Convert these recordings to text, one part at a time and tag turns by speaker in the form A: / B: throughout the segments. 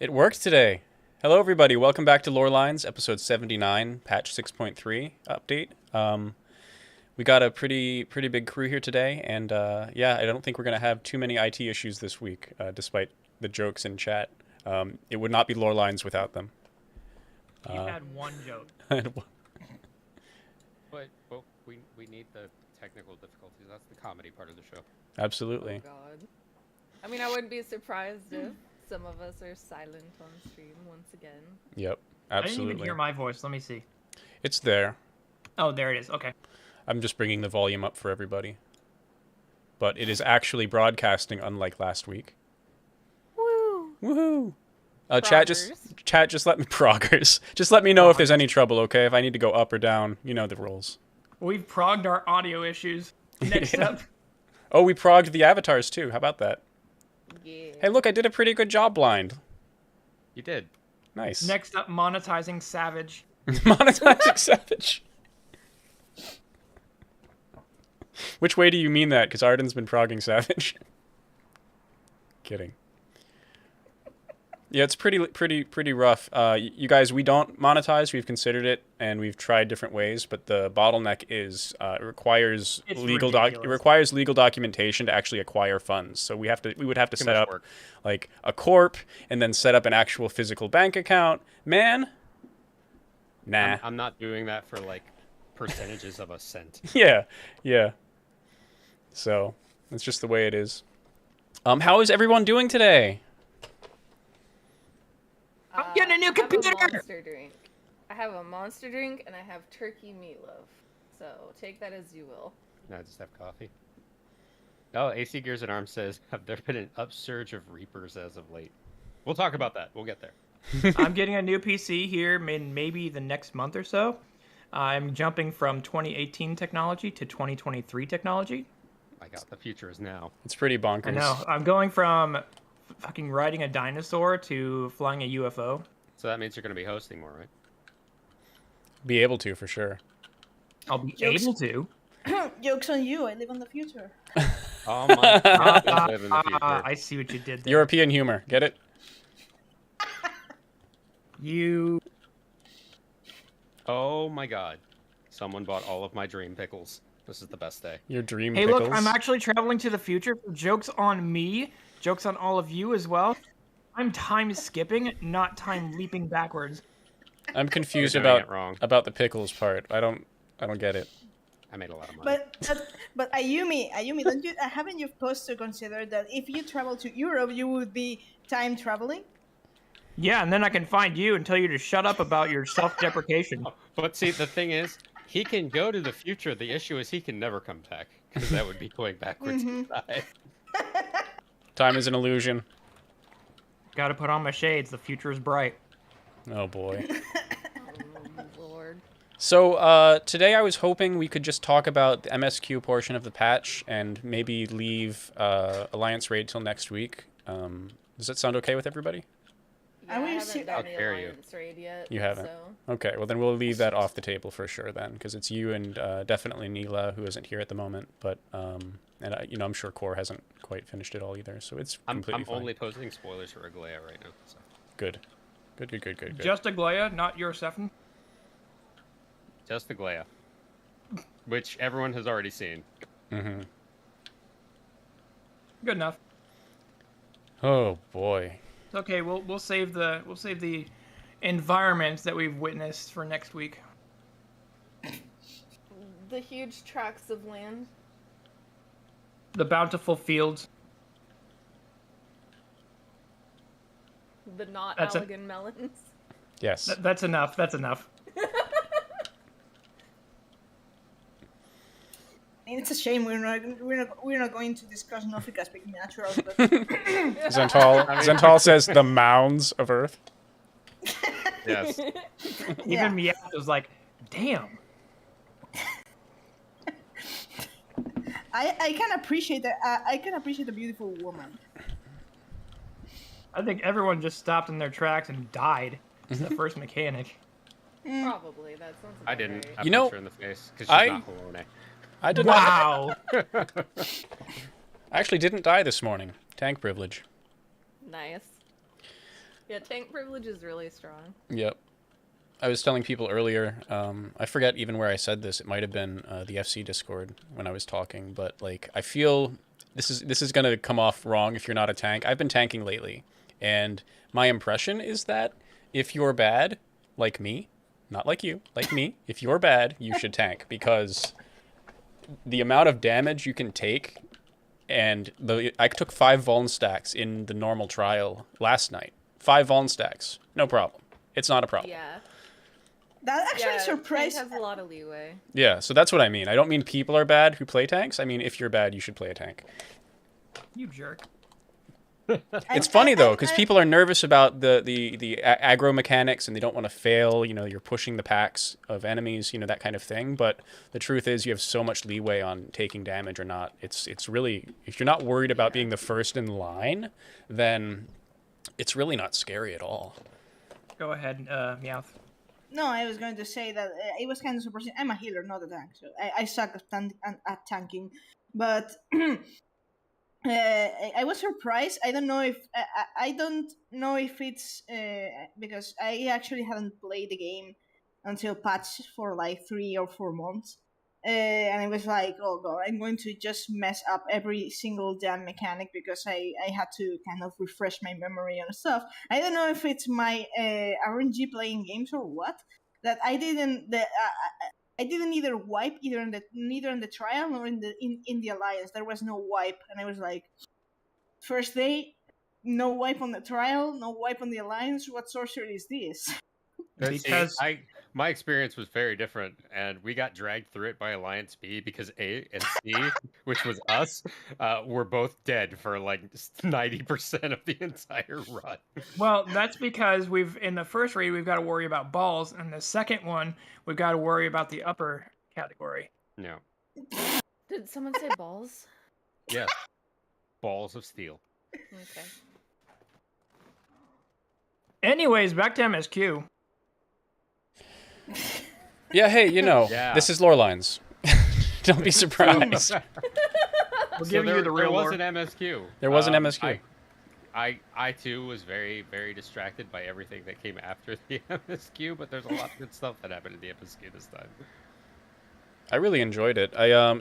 A: It worked today. Hello, everybody. Welcome back to Lorelines, episode 79, patch 6.3 update. We got a pretty big crew here today, and yeah, I don't think we're going to have too many IT issues this week, despite the jokes in chat. It would not be Lorelines without them.
B: You had one joke.
C: But we need the technical difficulties. That's the comedy part of the show.
A: Absolutely.
D: Oh God. I mean, I wouldn't be surprised if some of us are silent on stream once again.
A: Yep,
B: I didn't
A: absolutely.
B: even hear my voice. Let me see.
A: It's there.
B: Oh, there it is. Okay.
A: I'm just bringing the volume up for everybody. But it is actually broadcasting, unlike last week.
D: Woo!
A: Woohoo! Chat, just let me proggers. Just let me know if there's any trouble, okay? If I need to go up or down, you know the rules.
B: We've progged our audio issues. Next
A: Yeah.
B: up.
A: Oh, we progged the avatars too. How about that?
D: Yeah.
A: Hey, look, I did a pretty good job blind.
C: You did.
A: Nice.
B: Next up, monetizing Savage.
A: Monetizing Savage. Which way do you mean that? Because Arden's been progging Savage. Kidding. Yeah, it's pretty rough. You guys, we don't monetize. We've considered it, and we've tried different ways. But the bottleneck is it requires
B: It's
A: legal documentation to actually acquire funds. So we would have to set up like a corp and then set up an actual physical bank account. Man, nah.
C: I'm not doing that for like percentages of a cent.
A: Yeah. So that's just the way it is. How is everyone doing today?
B: I'm getting a new computer!
D: I have a monster drink. I have a monster drink, and I have turkey meatloaf. So take that as you will.
C: No, I just have coffee. Oh, AC Gears and Arms says, have there been an upsurge of Reapers as of late? We'll talk about that. We'll get there.
B: I'm getting a new PC here in maybe the next month or so. I'm jumping from 2018 technology to 2023 technology.
C: My God, the future is now.
A: It's pretty bonkers.
B: I know. I'm going from fucking riding a dinosaur to flying a UFO.
C: So that means you're going to be hosting more, right?
A: Be able to, for sure.
B: I'll be
E: Jokes.
B: able to.
E: Joke's on you, I live in the future.
C: Oh my God, I live in the future.
B: I see what you did there.
A: European humor. Get it?
B: You...
C: Oh my God. Someone bought all of my dream pickles. This is the best day.
A: Your dream
B: Hey,
A: pickles.
B: look, I'm actually traveling to the future. Joke's on me. Joke's on all of you as well. I'm time skipping, not time leaping backwards.
A: I'm confused
C: You're doing it wrong.
A: about the pickles part. I don't get it.
C: I made a lot of money.
E: But Ayumi, don't you haven't you supposed to consider that if you travel to Europe, you would be time traveling?
B: Yeah, and then I can find you and tell you to shut up about your self-deprecation.
C: But see, the thing is, he can go to the future. The issue is he can never come back. Because that would be going backwards in time.
A: Time is an illusion.
B: Gotta put on my shades. The future is bright.
A: Oh boy.
D: Oh, Lord.
A: So today I was hoping we could just talk about the MSQ portion of the patch and maybe leave Alliance Raid till next week. Does that sound okay with everybody?
D: Yeah, I
E: will
D: haven't
E: see-
D: done
C: How
D: the
C: dare you.
D: Alliance raid yet.
A: You haven't?
D: So.
A: Okay, well then we'll leave that off the table for sure then, because it's you and definitely Neela who isn't here at the moment. But and I'm sure Core hasn't quite finished it all either, so it's
C: I'm
A: completely fine.
C: only posting spoilers for Aglaya right now. So.
A: Good.
B: Just Aglaya, not your Sephon.
C: Just Aglaya. Which everyone has already seen.
A: Mm-hmm.
B: Good enough.
A: Oh boy.
B: It's okay. We'll save the environments that we've witnessed for next week.
D: The huge tracts of land.
B: The bountiful fields.
D: The not
B: That's
D: elegant melons.
A: Yes.
B: That's enough. That's enough.
E: And it's a shame we're not going to discuss Nofika speaking natural. But
A: Zental says the mounds of Earth.
C: Yes.
E: Yeah.
B: Even Meowth was like, damn.
E: I can appreciate that. I can appreciate a beautiful woman.
B: I think everyone just stopped in their tracks and died. It's the first mechanic.
D: Probably. That sounds about
C: I didn't.
D: right.
C: I
A: You know,
C: punched her in the face because she's
A: I-
C: not Halone.
A: I did not.
B: Wow.
A: I actually didn't die this morning. Tank privilege.
D: Nice. Yeah, tank privilege is really strong.
A: Yep. I was telling people earlier, I forget even where I said this. It might have been the FC Discord when I was talking, but like I feel this is gonna come off wrong if you're not a tank. I've been tanking lately, and my impression is that if you're bad, like me, not like you, like me, if you're bad, you should tank because the amount of damage you can take, and I took 5 Vuln stacks in the normal trial last night. 5 Vuln stacks, no problem. It's not a problem.
D: Yeah.
E: That actually surprised.
D: Tank has a lot of leeway.
A: Yeah, so that's what I mean. I don't mean people are bad who play tanks. I mean, if you're bad, you should play a tank.
B: You jerk.
A: It's funny, though, because people are nervous about the aggro mechanics, and they don't want to fail. You know, you're pushing the packs of enemies, you know, that kind of thing. But the truth is you have so much leeway on taking damage or not. It's really, if you're not worried about being the first in line, then it's really not scary at all.
B: Go ahead, Meowth.
E: No, I was going to say that it was kind of surprising. I'm a healer, not a tank, so I suck at tanking. But I was surprised. I don't know if it's because I actually haven't played the game until patch for like 3 or 4 months, and I was like, oh god, I'm going to just mess up every single damn mechanic because I had to kind of refresh my memory and stuff. I don't know if it's my RNG playing games or what, that I didn't either wipe neither in the trial nor in the alliance. There was no wipe, and I was like, first day, no wipe on the trial, no wipe on the alliance. What sorcery is this?
B: Because
C: my experience was very different, and we got dragged through it by Alliance B because A and C, which was us, were both dead for like 90% of the entire run.
B: well, that's because in the first raid we've got to worry about balls, and the second one we've got to worry about the upper category.
C: No.
D: Did someone say balls?
C: Yes. Balls of steel.
D: Okay.
B: Anyways, back to MSQ.
A: Yeah, hey, you know,
C: Yeah.
A: this is Lorelines. Don't be surprised.
B: We're giving you the
C: there
B: real
C: was
B: lore.
C: an MSQ.
A: There was an MSQ.
C: I too was very, very distracted by everything that came after the MSQ, but there's a lot of good stuff that happened in the MSQ this time.
A: I really enjoyed it.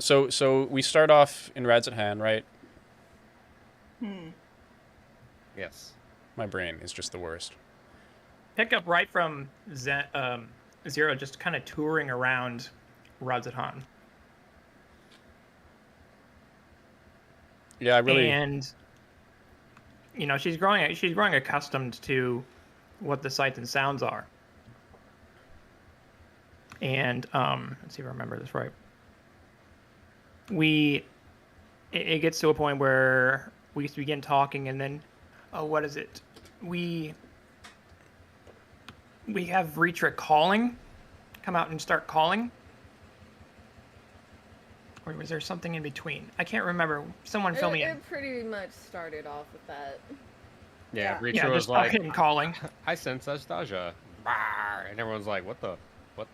A: So we start off in Radz-at-Han, right?
C: Yes.
A: My brain is just the worst.
B: Pick up right from Zero, just kind of touring around Radz-at-Han.
A: Yeah, I really.
B: And you know, she's growing accustomed to what the sights and sounds are. And let's see if I remember this right. It gets to a point where we begin talking, and then, what is it? We have Retrick calling, come out and start calling. Or was there something in between? I can't remember. Someone fill me in.
D: It pretty much started off with that.
C: Yeah,
E: Yeah.
C: Reacher
B: Yeah,
C: was
B: just
C: like,
B: fucking calling.
C: I sense Astasia. Bah! And everyone's like, what the? What?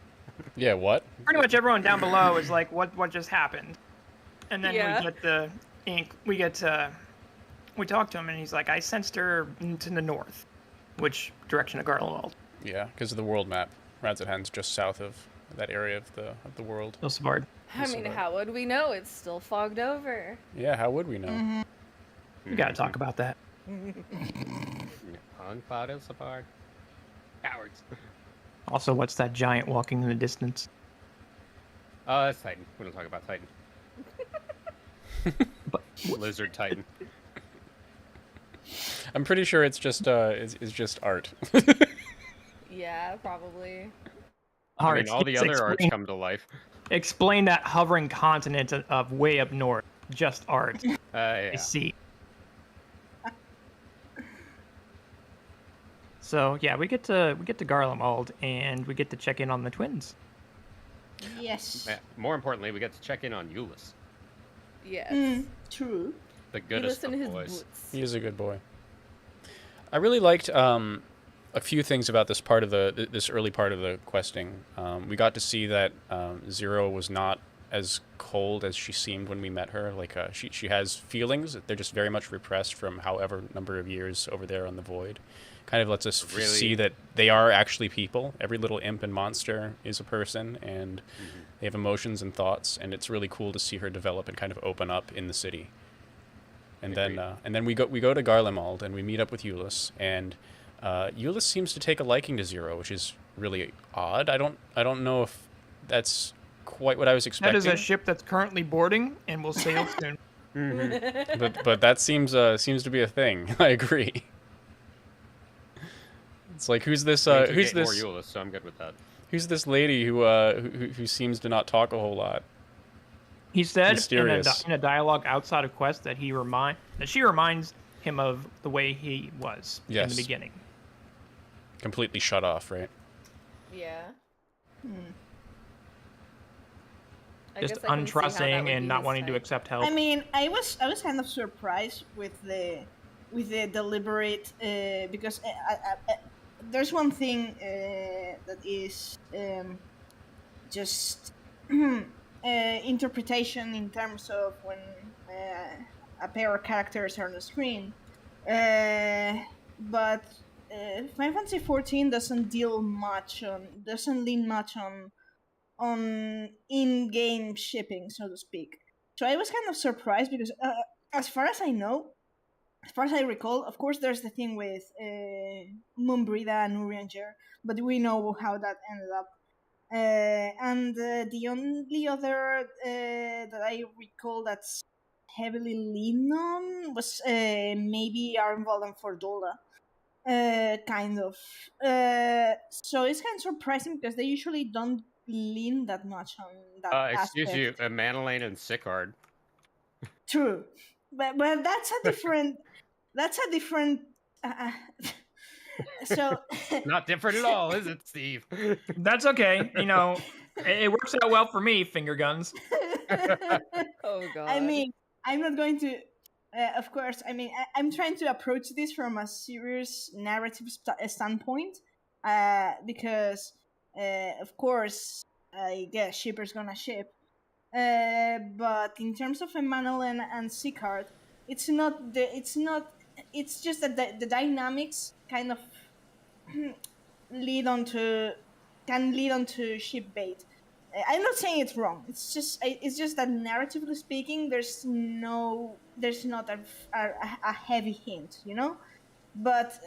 A: Yeah, what?
B: Pretty much everyone down below is like, what just happened? And then
D: Yeah.
B: we get the ink. We talk to him, and he's like, I sensed her to the north, which direction of Garlemald.
A: Yeah, because of the world map. Radz-at-Han's just south of that area of the world.
B: Ilsabard.
D: I mean, how would we know? It's still fogged over.
A: Yeah, how would we know?
B: We gotta talk about that.
C: Uncloud is apart. Cowards.
B: Also, what's that giant walking in the distance?
C: Oh, that's Titan. We don't talk about Titan.
B: But
C: Lizard Titan.
A: I'm pretty sure it's just it's just art.
D: Yeah, probably.
C: I mean, all the other arts come to life.
B: Explain that hovering continent of way up north. Just art. I
C: Yeah.
B: see. So yeah, we get to Garlemald, and we get to check in on the twins.
E: Yes.
C: More importantly, we get to check in on Euless,
D: Yes.
E: True.
C: the
D: You
C: goodest
D: listen
C: of
D: to his
C: boys.
D: boots.
A: He is a good boy. I really liked a few things about this part of this early part of the questing. We got to see that Zero was not as cold as she seemed when we met her. Like she has feelings. They're just very much repressed from however number of years over there on the Void. kind of lets us
C: Really?
A: see that they are actually people. Every little imp and monster is a person, and they have emotions and thoughts, and it's really cool to see her develop and kind of open up in the city. And then we go to Garlemald, and we meet up with Euless, and Euless seems to take a liking to Zero, which is really odd. I don't know if that's quite what I was expecting.
B: That is a ship that's currently boarding and will sail soon.
A: But that seems to be a thing. I agree. It's like who's this
C: More Euless, so I'm good with that.
A: who's this lady who seems to not talk a whole lot?
B: He said
A: Mysterious.
B: in a dialogue outside of Quest that she reminds him of the way he was in
A: Yes.
B: the beginning.
A: Completely shut off, right?
D: Yeah. I
B: Just
D: guess I can see how that
B: untrusting
D: would
B: and
D: be
B: not
D: his
B: wanting to
D: type.
B: accept help.
E: I mean, I was kind of surprised with the deliberate because there's one thing that is just interpretation in terms of when a pair of characters are on the screen, but Final Fantasy XIV doesn't lean much on in-game shipping, so to speak. So I was kind of surprised because, as far as I know, as far as I recall, of course, there's the thing with Moonbrida and Urianger, but we know how that ended up. And the only other that I recall that's heavily leaned on was maybe Armval and Fordola. Kind of. So it's kind of surprising because they usually don't lean that much on that
C: Excuse you,
E: aspect.
C: Manolane and Sicard.
E: True, but that's a different. That's a different. So
C: Not different at all, is it, Steve?
B: That's okay. It works out well for me, finger guns.
D: Oh god.
E: I mean, I'm not going to. Of course, I mean, I'm trying to approach this from a serious narrative standpoint, because, of course, I guess shipper's gonna ship. But in terms of Emmanuel and Sicard, it's not the. It's not. It's just that the dynamics kind of lead onto ship bait. I'm not saying it's wrong. It's just that narratively speaking, there's not a heavy hint, But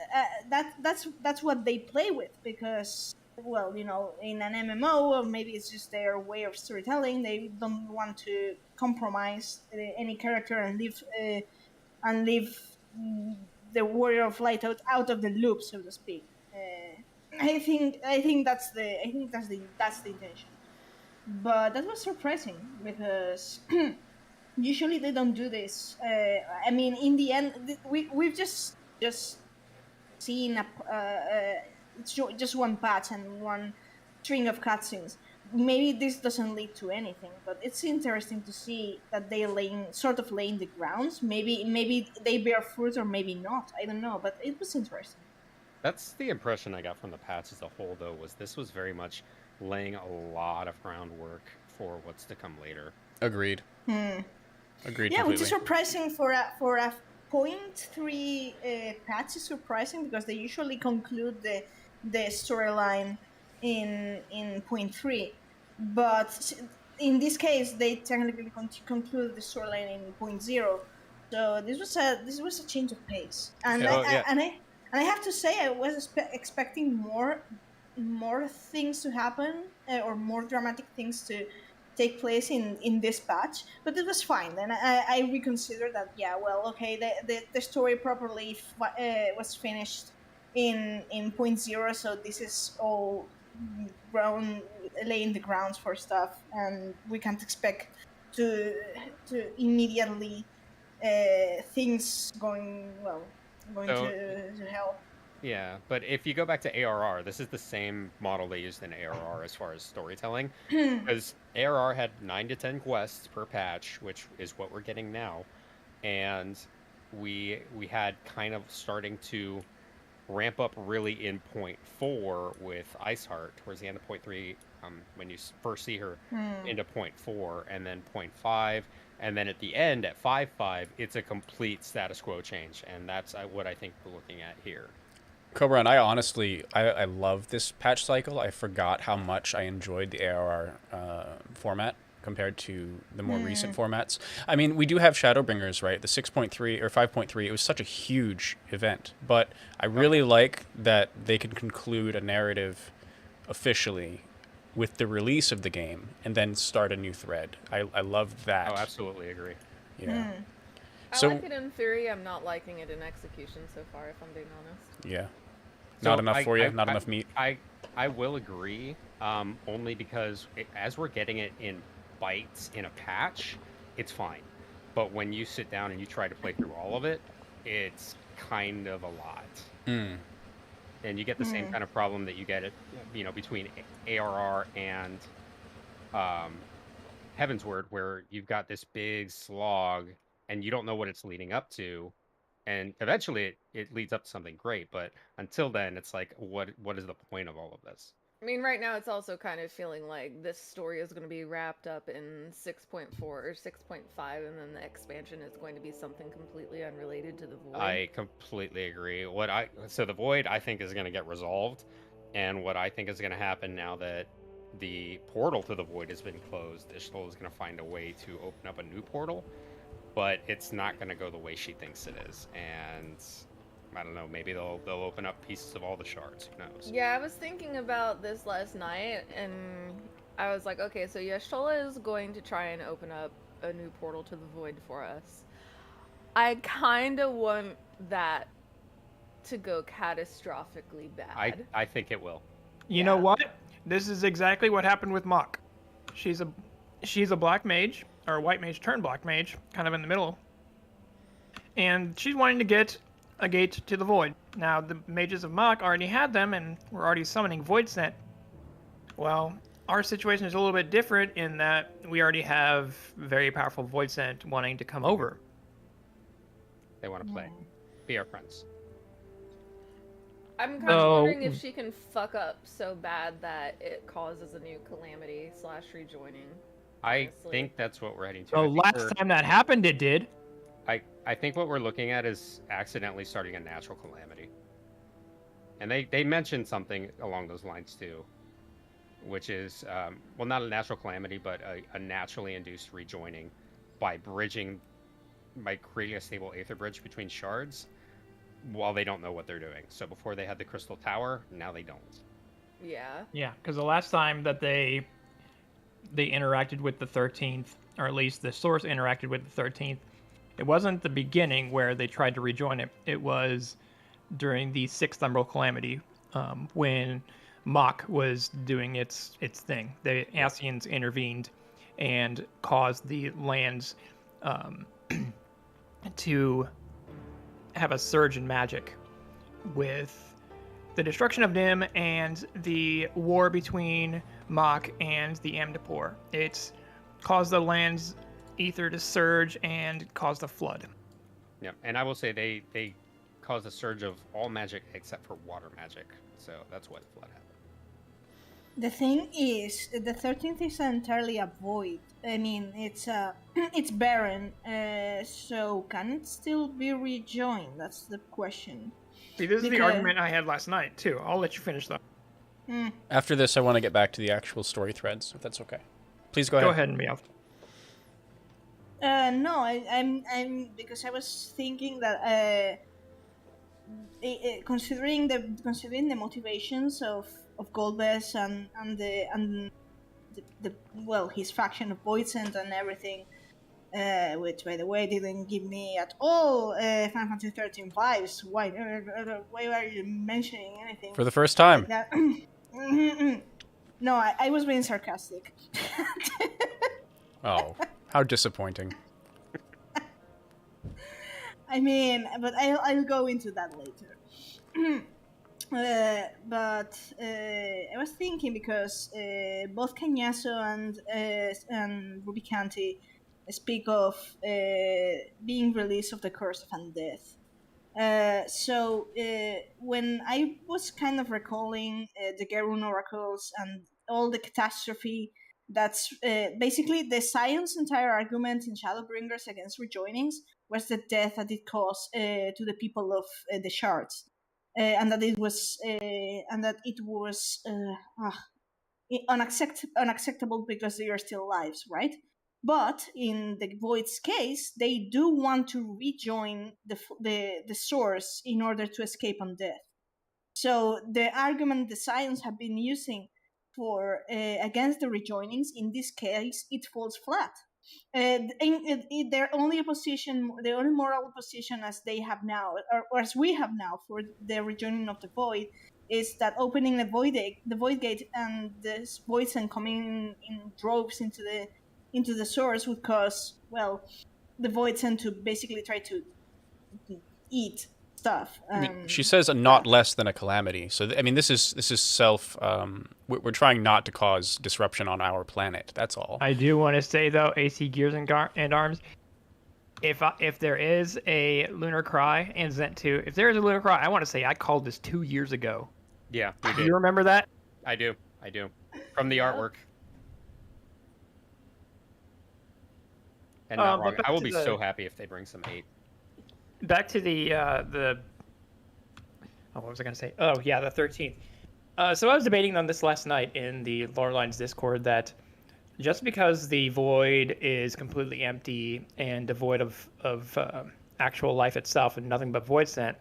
E: that's what they play with because, well, in an MMO, or maybe it's just their way of storytelling. They don't want to compromise any character and leave the Warrior of Light out of the loop, so to speak. I think that's the intention. But that was surprising because usually they don't do this. I mean, in the end, we've just seen just one patch and one string of cutscenes. Maybe this doesn't lead to anything, but it's interesting to see that they laying the grounds. Maybe they bear fruit or maybe not. I don't know, but it was interesting.
C: That's the impression I got from the patch as a whole, though, was this was very much laying a lot of groundwork for what's to come later.
A: Agreed. Agreed.
E: Yeah,
A: Completely.
E: which is surprising for a 0.3 patch is surprising because they usually conclude the storyline in 0.3, but in this case they technically conclude the storyline in 0.0. So this was a change of pace, and I have to say I was expecting more things to happen or more dramatic things to take place in this patch, but it was fine. Then I reconsidered that. Yeah, well, okay, the story properly was finished in 0.0, so this is all laying the grounds for stuff, and we can't expect to immediately things going to hell.
C: Yeah, but if you go back to ARR, this is the same model they used in ARR as far as storytelling, because ARR had 9 to 10 quests per patch, which is what we're getting now, and we had kind of starting to ramp up really in 0.4 with Iceheart towards the end of 0.3, when you first see her into 0.4, and then 0.5, and then at the end at 5.5, it's a complete status quo change, and that's what I think we're looking at here.
A: Cobra, and I honestly, I love this patch cycle. I forgot how much I enjoyed the ARR format compared to the more recent formats. I mean, we do have Shadowbringers, right? The 6.3 or 5.3, it was such a huge event. But I really like that they can conclude a narrative officially with the release of the game and then start a new thread. I love that.
C: Oh, absolutely agree.
A: Yeah.
D: I
A: So,
D: like it in theory. I'm not liking it in execution so far, if I'm being honest.
A: yeah.
C: So
A: Not enough for you? Not enough meat?
C: I will agree, only because as we're getting it in bites in a patch, it's fine. But when you sit down and you try to play through all of it, it's kind of a lot.
A: Mm.
C: And you get the same kind of problem that you get it, between ARR and Heavensward, where you've got this big slog and you don't know what it's leading up to. And eventually it leads up to something great, but until then, it's like, what is the point of all of this?
D: I mean, right now it's also kind of feeling like this story is going to be wrapped up in 6.4 or 6.5, and then the expansion is going to be something completely unrelated to the Void.
C: I completely agree. So the Void, I think, is going to get resolved, and what I think is going to happen now that the portal to the Void has been closed, Ishtal is going to find a way to open up a new portal, but it's not going to go the way she thinks it is, and I don't know, maybe they'll open up pieces of all the shards, who knows.
D: Yeah, I was thinking about this last night, and I was like, okay, so Y'shtola is going to try and open up a new portal to the Void for us. I kind of want that to go catastrophically bad.
C: I think it will.
B: You know what? This is exactly what happened with Mach. She's a black mage, or a white mage turned black mage, kind of in the middle. And she's wanting to get a gate to the Void. Now, the mages of Mach already had them, and were already summoning Void Scent. Well, our situation is a little bit different in that we already have very powerful Void Scent wanting to come over.
C: They want to play. Be our friends.
D: I'm kind of wondering if she can fuck up so bad that it causes a new calamity / rejoining.
C: I think that's what we're heading to.
B: So last time that happened, it did.
C: I think what we're looking at is accidentally starting a natural calamity. And they mentioned something along those lines too, which is, well, not a natural calamity, but a naturally induced rejoining by creating a stable aether bridge between shards while they don't know what they're doing. So before they had the crystal tower, now they don't.
D: Yeah.
B: Yeah, because the last time that they interacted with the 13th, or at least the source interacted with the 13th, it wasn't the beginning where they tried to rejoin it. It was during the 6th Umbral Calamity, when Mach was doing its thing. The Ascians intervened and caused the lands to have a surge in magic with the destruction of Nim and the war between Mach and the Amdapor. It's caused the land's ether to surge and caused a flood.
C: Yeah, and I will say they caused a surge of all magic except for water magic. So that's why the flood happened.
E: The thing is, the 13th is entirely a void. I mean, it's barren, so can it still be rejoined? That's the question.
B: See, this is the argument I had last night, too. I'll let you finish, though.
A: After this, I want to get back to the actual story threads, if that's okay. Please go ahead.
B: Go ahead, Meowth.
E: No, I'm because I was thinking that considering the motivations of Goldbest and the well, his faction of Voidsent and everything, which by the way didn't give me at all Final Fantasy 13 vibes. Why are you mentioning anything
A: For the first time.
E: like that? No, I was being sarcastic.
A: Oh, how disappointing.
E: I mean, but I'll go into that later. But I was thinking because both Canyaso and Rubicanti speak of being released of the Curse of Undeath. So when I was kind of recalling the Gerun oracles and all the catastrophe, that's basically the Scion's entire argument in Shadowbringers against rejoinings was the death that it caused to the people of the shards. and that it was unacceptable because they are still lives, right? But in the Void's case, they do want to rejoin the source in order to escape undeath. So the argument the Scions have been using for against the rejoinings, in this case, it falls flat. Their only position, the only moral position as they have now, or as we have now for the rejoining of the Void, is that opening the Void Gate and the voids and coming in droves into the source would cause, well, the Void tend to basically try to eat stuff.
A: I mean, she says not less than a calamity. So I mean, this is self. We're trying not to cause disruption on our planet. That's all.
B: I do want to say though, AC Gears and Arms. If there is a Lunar Cry and Zent 2, if there is a Lunar Cry, I want to say I called this 2 years ago.
C: Yeah, we
B: Do
C: did.
B: you remember that?
C: I do. From the artwork. And not wrong. I will be so happy if they bring some 8.
B: Back to the what was I gonna say? Oh yeah, the 13th. So I was debating on this last night in the Lorelines Discord that just because the void is completely empty and devoid of actual life itself and nothing but void scent,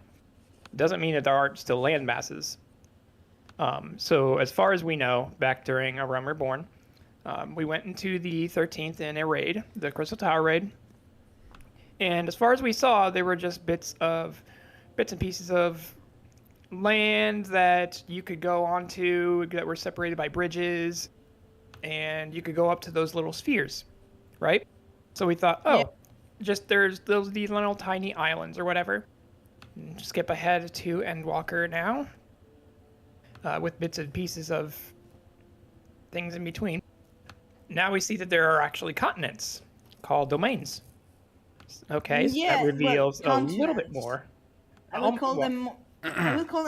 B: doesn't mean that there aren't still land masses. So as far as we know, back during A Realm Reborn, we went into the 13th in a raid, the Crystal Tower raid. And as far as we saw, there were just bits and pieces of land that you could go onto that were separated by bridges, and you could go up to those little spheres, right? So we thought, just there's these little tiny islands or whatever. Skip ahead to Endwalker now, with bits and pieces of things in between. Now we see that there are actually continents called domains. Okay, so that reveals a little bit more.
E: I would call them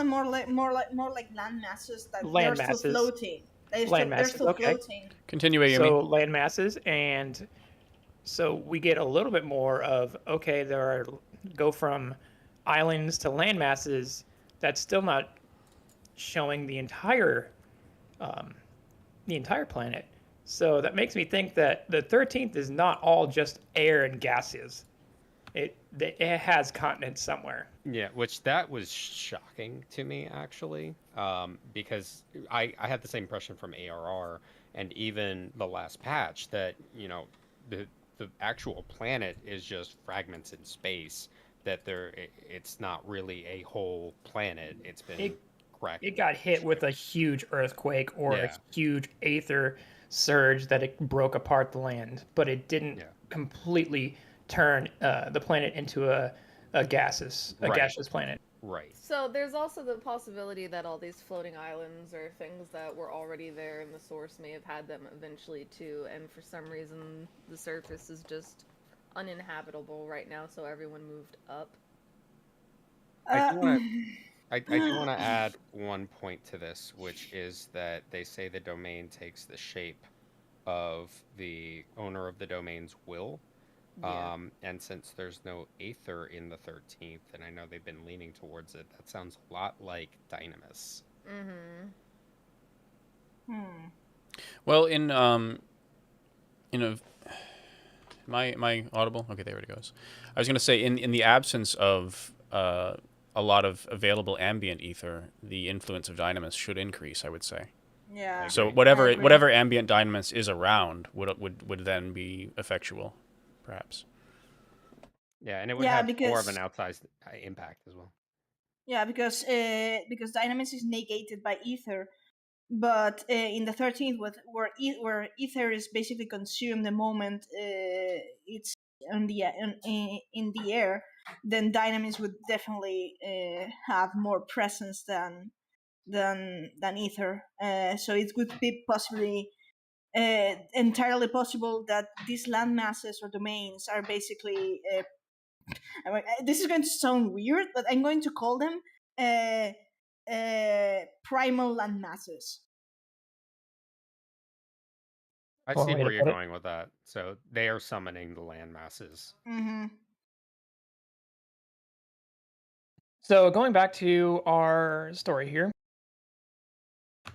E: more like land masses that
B: land
E: they're
B: masses.
E: Still floating. They're still floating.
A: Continue, Amy.
B: So land masses, and so we get a little bit more of go from islands to land masses. That's still not showing the entire planet. So that makes me think that the 13th is not all just air and gases. It has continents somewhere.
C: Yeah, which that was shocking to me actually, because I had the same impression from ARR and even the last patch that the actual planet is just fragments in space. That it's not really a whole planet. It's been cracked.
B: It got hit with a huge earthquake or a huge aether surge that it broke apart the land, but it didn't completely turn the planet into a gaseous planet.
C: Right.
D: So there's also the possibility that all these floating islands or things that were already there in the source may have had them eventually too, and for some reason the surface is just uninhabitable right now, so everyone moved up.
C: I do want to add one point to this, which is that they say the domain takes the shape of the owner of the domain's will.
D: Yeah.
C: And since there's no aether in the 13th, and I know they've been leaning towards it, that sounds a lot like Dynamis.
A: Well, my audible? Okay, there it goes. I was going to say, in the absence of a lot of available ambient ether, the influence of Dynamis should increase, I would say.
E: Yeah.
A: So whatever ambient Dynamis is around would then be effectual, perhaps.
C: Yeah, and it would have more of an outsized impact as well.
E: Yeah, because Dynamis is negated by ether, but in the 13th, where ether is basically consumed the moment it's in the air, then Dynamis would definitely have more presence than ether. So it would be possibly entirely possible that these land masses or domains are basically this is going to sound weird, but I'm going to call them primal land masses.
C: I see where you're going with that. So they are summoning the land masses.
E: Mm-hmm.
B: So going back to our story here,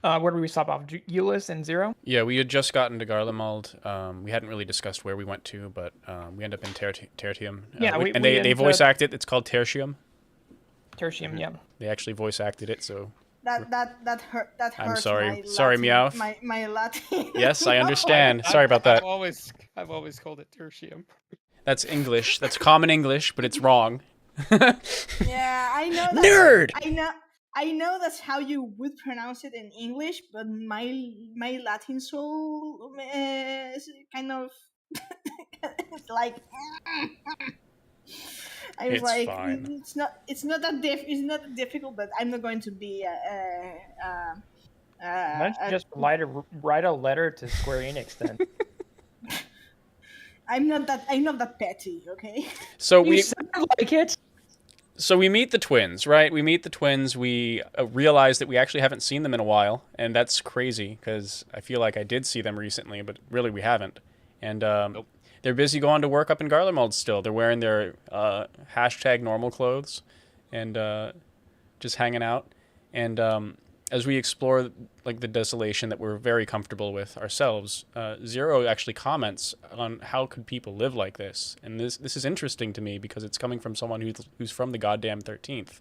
B: where did we stop off? Euless and Zero?
A: Yeah, we had just gotten to Garlemald. We hadn't really discussed where we went to, but we end up in Tertium.
B: Yeah,
A: and
B: we
A: they
B: end
A: voice
B: up-
A: acted. It's called Tertium.
B: Tertium, yeah.
A: They actually voice acted it, so
E: That hurt. That hurts.
A: I'm sorry.
E: My
A: Sorry,
E: Latin,
A: Meowth.
E: My Latin.
A: yes, I understand. Sorry about that.
C: I've always called it tertium.
A: That's English. That's common English, but it's wrong.
E: Yeah, I know. That,
A: Nerd.
E: I know that's how you would pronounce it in English, but my Latin soul is kind of it's like. I was
A: It's
E: like,
A: fine.
E: it's not that difficult, but I'm not going to be
B: Let's just write a letter to Square Enix then.
E: I'm not that petty, okay?
A: So
B: You
A: we
B: sound like it.
A: so we meet the twins, right? We meet the twins. We realize that we actually haven't seen them in a while, and that's crazy because I feel like I did see them recently, but really we haven't. And
C: Nope.
A: they're busy going to work up in Garlemald still. They're wearing their hashtag normal clothes and just hanging out. And as we explore like the desolation that we're very comfortable with ourselves, Zero actually comments on how could people live like this, and this is interesting to me because it's coming from someone who's from the goddamn 13th.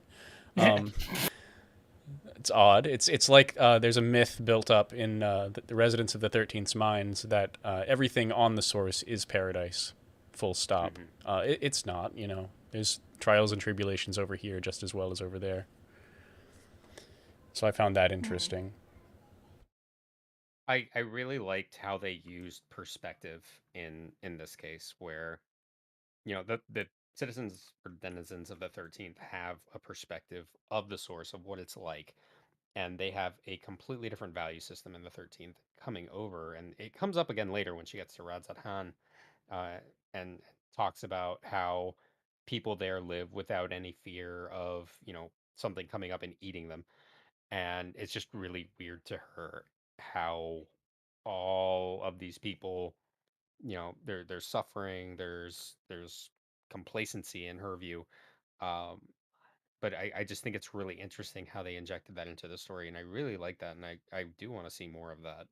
A: It's odd. It's like there's a myth built up in the residents of the 13th's minds that everything on the source is paradise, full stop. It's not. You know, there's trials and tribulations over here just as well as over there. So I found that interesting.
C: I really liked how they used perspective in this case, where the citizens or denizens of the 13th have a perspective of the source of what it's like, and they have a completely different value system in the 13th coming over, and it comes up again later when she gets to Radz-at-Han, and talks about how people there live without any fear of something coming up and eating them. And it's just really weird to her how all of these people, there's suffering, there's complacency in her view. um but I just think it's really interesting how they injected that into the story, and I really like that, and I do want to see more of that.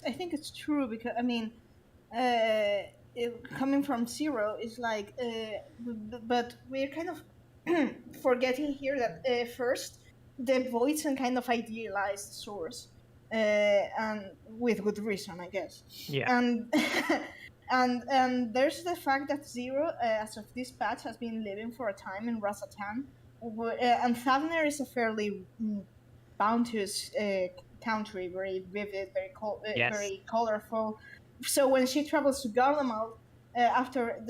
E: I think it's true because I mean, coming from Zero is like, but we're kind of forgetting here that first the Voidson kind of idealized source, and with good reason, I guess.
B: Yeah.
E: And and there's the fact that Zero, as of this patch, has been living for a time in Radz-at-Han, and Thavner is a fairly bounteous country, very vivid,
B: Yes.
E: very colorful. So when she travels to Garlemald, after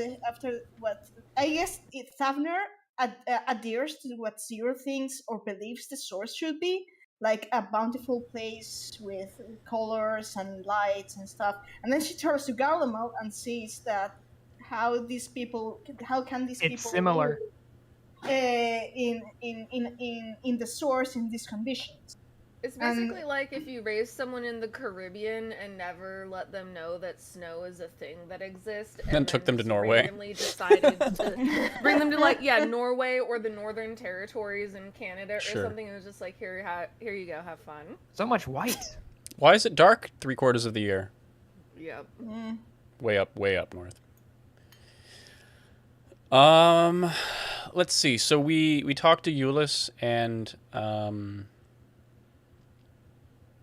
E: what I guess Thavner adheres to what Zero thinks or believes the source should be, like a bountiful place with colors and lights and stuff. And then she travels to Garlemald and sees that how can these people
B: It's similar.
E: in the source in these conditions.
D: It's basically like if you raise someone in the Caribbean and never let them know that snow is a thing that exists, and
A: Then took them to
D: just
A: Norway.
D: randomly decided to bring them to Norway or the Northern Territories in Canada
A: Sure.
D: or something, and it was just like, here you go, have fun.
B: So much white.
A: Why is it dark 3/4 of the year?
D: Yep.
A: Way up north. Let's see. So we talked to Euless and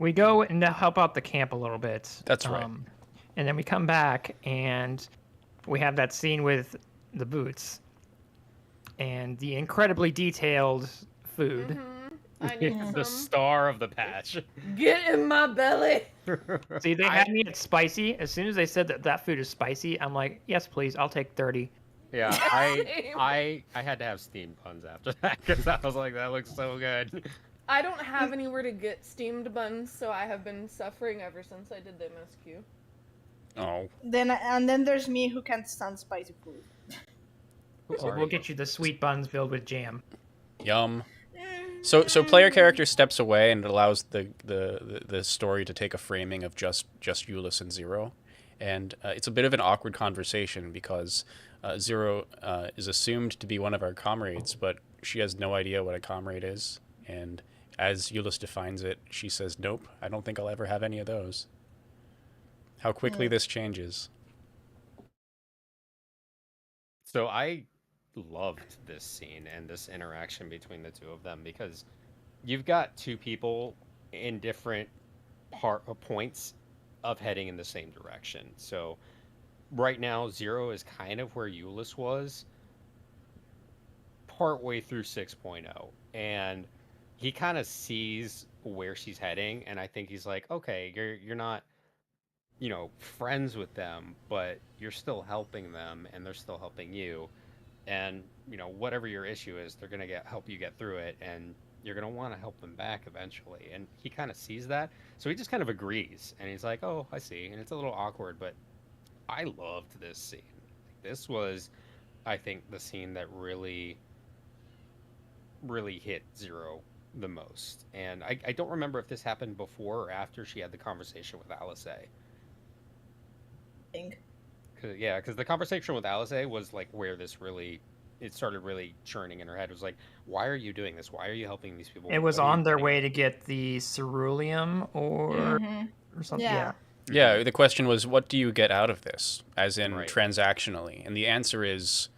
B: We go and help out the camp a little bit.
A: That's right.
B: And then we come back and we have that scene with the boots and the incredibly detailed food.
D: I need
C: The
D: some.
C: star of the patch.
D: Get in my belly.
B: See, they had me at spicy. As soon as they said that food is spicy, I'm like, yes, please, I'll take 30.
C: Yeah,
D: Same.
C: I had to have steamed buns after that because I was like, that looks so good.
D: I don't have anywhere to get steamed buns, so I have been suffering ever since I did the MSQ.
A: oh,
E: Then there's me who can't stand spicy food.
B: We'll get you the sweet buns filled with jam.
A: yum. So player character steps away and it allows the story to take a framing of just Euless and Zero, and it's a bit of an awkward conversation because Zero is assumed to be one of our comrades, but she has no idea what a comrade is, and as Euless defines it, she says, "Nope, I don't think I'll ever have any of those." How quickly this changes.
C: So I loved this scene and this interaction between the two of them because you've got two people in different points of heading in the same direction. So right now, Zero is kind of where Euless was partway through 6.0, and he kind of sees where she's heading, and I think he's like, okay, you're not, friends with them, but you're still helping them, and they're still helping you, and whatever your issue is, they're gonna help you get through it, and you're gonna want to help them back eventually. And he kind of sees that, so he just kind of agrees, and he's like, oh, I see. And it's a little awkward, but I loved this scene. This was, I think, the scene that really hit Zero the most. And I don't remember if this happened before or after she had the conversation with Alice. Because the conversation with Alice was like where it started really churning in her head. It was like, why are you doing this? Why are you helping these people?
B: It was
C: What are you
B: on their
C: getting
B: way
C: at?
B: to get the ceruleum or something.
E: Yeah.
A: Yeah, the question was, what do you get out of this, as in
C: Right.
A: transactionally? And the answer is,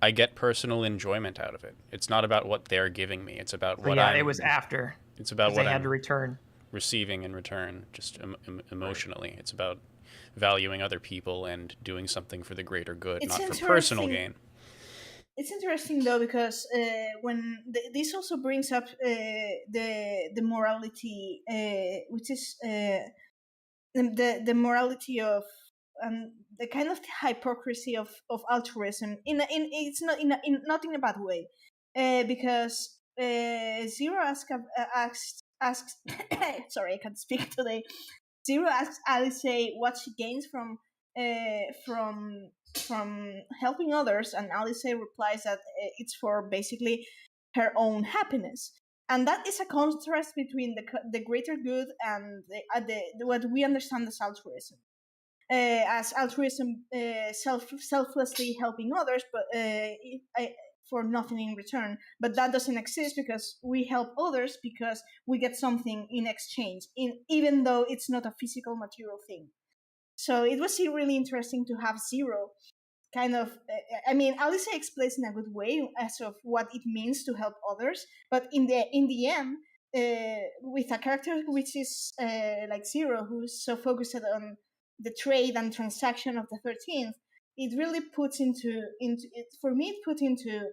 A: I get personal enjoyment out of it. It's not about what they're giving me. It's about
B: So
A: what
B: yeah,
A: I'm.
B: it was after.
A: It's about
B: 'Cause
A: what
B: they had
A: I'm
B: to return.
A: receiving in return, just emotionally. It's about valuing other people and doing something for the greater good,
E: It's
A: not for personal
E: interesting.
A: gain.
E: It's interesting though because when this also brings up the morality, which is the morality of the kind of hypocrisy of altruism. It's not not in a bad way, because Zero asks sorry, I can't speak today. Zero asks Alice what she gains from helping others, and Alice replies that it's for basically her own happiness, and that is a contrast between the greater good and what we understand as altruism. As altruism, selflessly helping others, but for nothing in return. But that doesn't exist because we help others because we get something in exchange, even though it's not a physical material thing. So it was really interesting to have Zero kind of. I mean, Alice explains in a good way as of what it means to help others, but in the end, with a character which is like Zero, who's so focused on the trade and transaction of the 13th, it really puts into it for me. It put into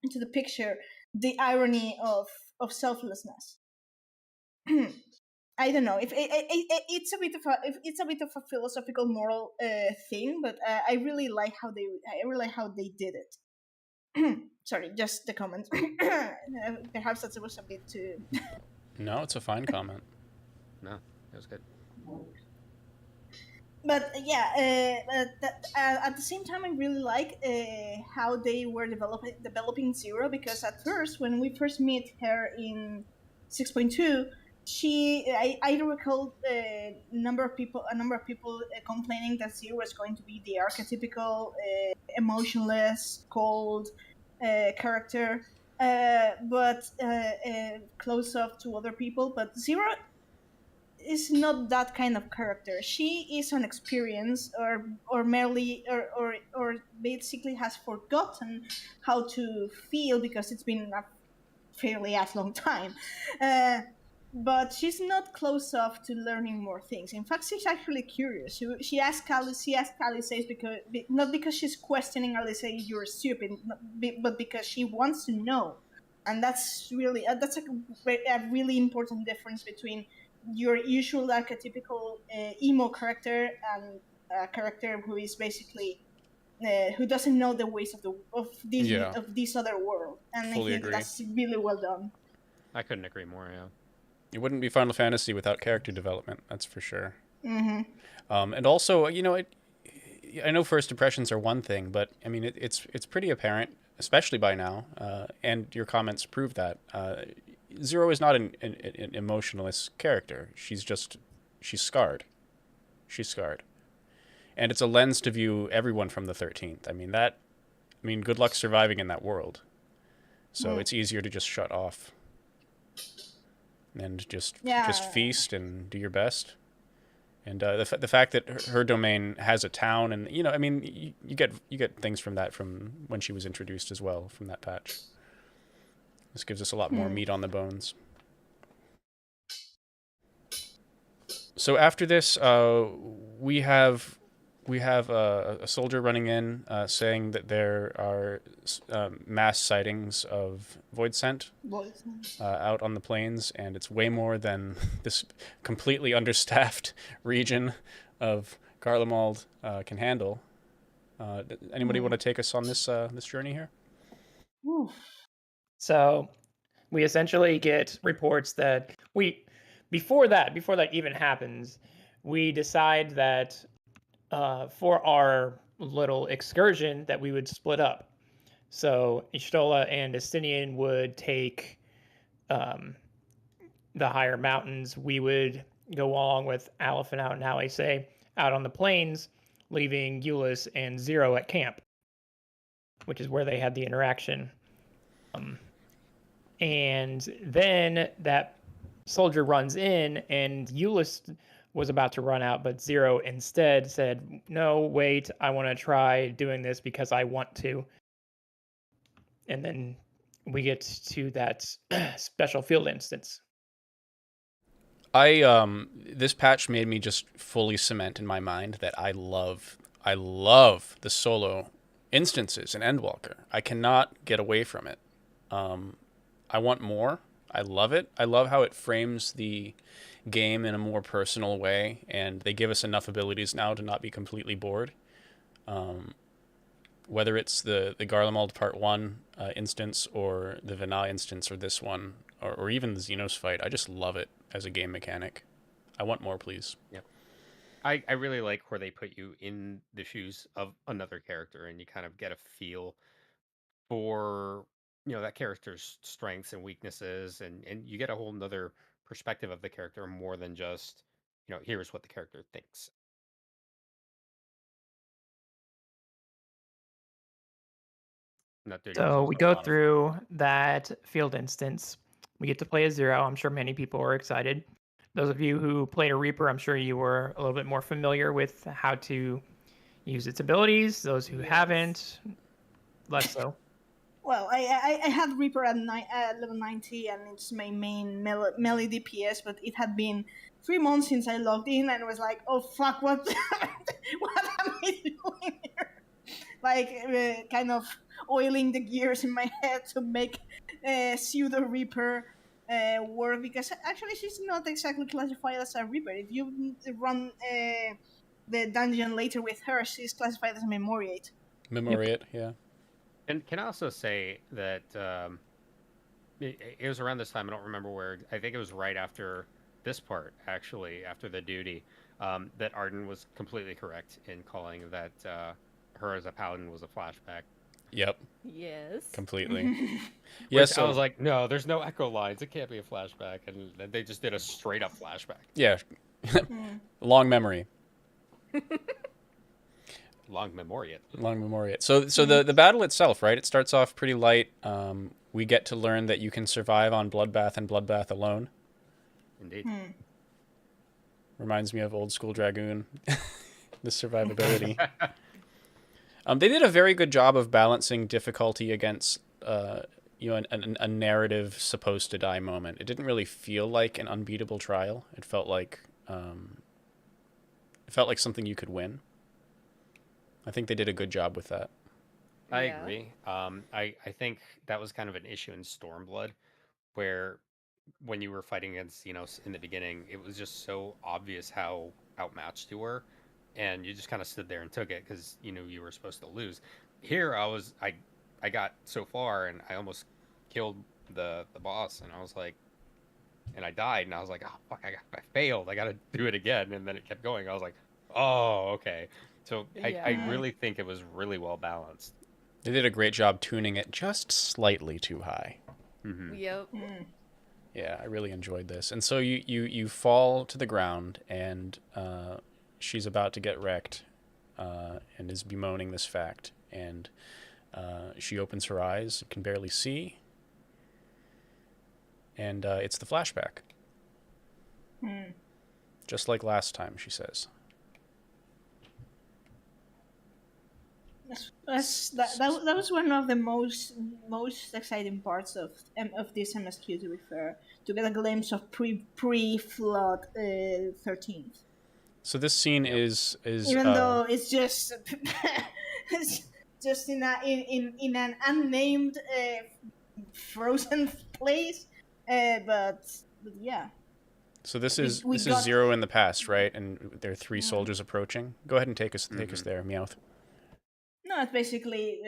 E: the picture the irony of selflessness. I don't know if it's a bit of a philosophical moral thing, but I really like how they did it. Sorry, just the comment. Perhaps that was a bit too.
A: No, it's a fine comment.
C: No, it was good.
E: But yeah, at the same time, I really like how they were developing Zero, because at first, when we first meet her in 6.2, I recall a number of people complaining that Zero was going to be the archetypical emotionless, cold character, but close up to other people. But Zero is not that kind of character. She is an experience, or merely or basically has forgotten how to feel because it's been a fairly long time. But she's not close off to learning more things. In fact, she's actually curious. She asks Alice. Because not because she's questioning Alice, you're stupid, but because she wants to know. And that's really a really important difference between your usual archetypical emo character and a character who is basically who doesn't know the ways of this other world. And
A: Fully
E: I think
A: agree.
E: that's really well done.
C: I couldn't agree more. Yeah.
A: It wouldn't be Final Fantasy without character development, that's for sure.
E: Mm-hmm.
A: And also, I know first impressions are one thing, but I mean, it's pretty apparent, especially by now, and your comments prove that. Zero is not an emotionless character. She's scarred. She's scarred. And it's a lens to view everyone from the 13th. I mean, good luck surviving in that world. So it's easier to just shut off and just
E: Yeah.
A: feast and do your best. And the fact that her domain has a town, and I mean, you get things from that from when she was introduced as well from that patch. This gives us a lot more meat on the bones. So after this, we have a soldier running in saying that there are mass sightings of void scent out on the plains, and it's way more than this completely understaffed region of Garlemald can handle. Anybody want to take us on this this journey here?
B: So we essentially get reports that before that even happens, we decide that for our little excursion that we would split up. So Ishtola and Estinian would take the higher mountains. We would go along with Aleph and Out and Alisay out on the plains, leaving Euless and Zero at camp, which is where they had the interaction. And then that soldier runs in, and Euless was about to run out, but Zero instead said, "No, wait, I want to try doing this because I want to." And then we get to that special field instance.
A: This patch made me just fully cement in my mind that I love the solo instances in Endwalker. I cannot get away from it. I want more. I love it. I love how it frames the game in a more personal way, and they give us enough abilities now to not be completely bored. Whether it's the Garlemald Part 1 instance, or the Vana instance, or this one, or even the Xenos fight, I just love it as a game mechanic. I want more, please.
C: Yep. I really like where they put you in the shoes of another character, and you kind of get a feel for that character's strengths and weaknesses, and you get a whole nother perspective of the character more than just here's what the character thinks.
B: So we go through that field instance. We get to play as Zero. I'm sure many people are excited. Those of you who played a Reaper, I'm sure you were a little bit more familiar with how to use its abilities. Those who haven't, less so.
E: Well, I had Reaper at level 90, and it's my main melee DPS, but it had been 3 months since I logged in, and I was like, oh fuck, what am I doing here? Like, kind of oiling the gears in my head to make pseudo Reaper work, because actually she's not exactly classified as a Reaper. If you run the dungeon later with her, she's classified as a Memoriate.
A: Memoriate, yeah.
C: And can I also say that it was around this time, I don't remember where, I think it was right after this part, actually, after the duty, that Arden was completely correct in calling that her as a paladin was a flashback.
A: Yep.
D: Yes.
A: Completely. Yes.
C: I was like, no, there's no echo lines. It can't be a flashback. And they just did a straight up flashback.
A: Yeah. Long memory.
C: Long Memoriate.
A: Long Memoriate. So the battle itself, right? It starts off pretty light. We get to learn that you can survive on Bloodbath and Bloodbath alone.
C: Indeed.
A: Reminds me of old school Dragoon. The survivability. They did a very good job of balancing difficulty against a narrative supposed to die moment. It didn't really feel like an unbeatable trial. It felt like something you could win. I think they did a good job with that.
C: I agree. I think that was kind of an issue in Stormblood, where when you were fighting against Xenos in the beginning, it was just so obvious how outmatched you were, and you just kind of stood there and took it because you knew you were supposed to lose. Here, I got so far, and I almost killed the boss, and I was like, and I died, and I was like, oh fuck, I failed. I got to do it again, and then it kept going. I was like, oh okay. So I really think it was really well balanced.
A: They did a great job tuning it just slightly too high.
C: Mm-hmm.
D: Yep.
A: Yeah, I really enjoyed this. And so you fall to the ground, and she's about to get wrecked, and is bemoaning this fact. And she opens her eyes, can barely see, and it's the flashback. Just like last time, she says.
E: That was one of the most exciting parts of this MSQ. To be fair, to get a glimpse of pre-flood 13th.
A: So this scene is
E: even though it's just it's just in an unnamed frozen place, but yeah.
A: So this is Zero in the past, right? And there are 3 soldiers approaching. Go ahead and take us there, Meowth.
E: No, it's basically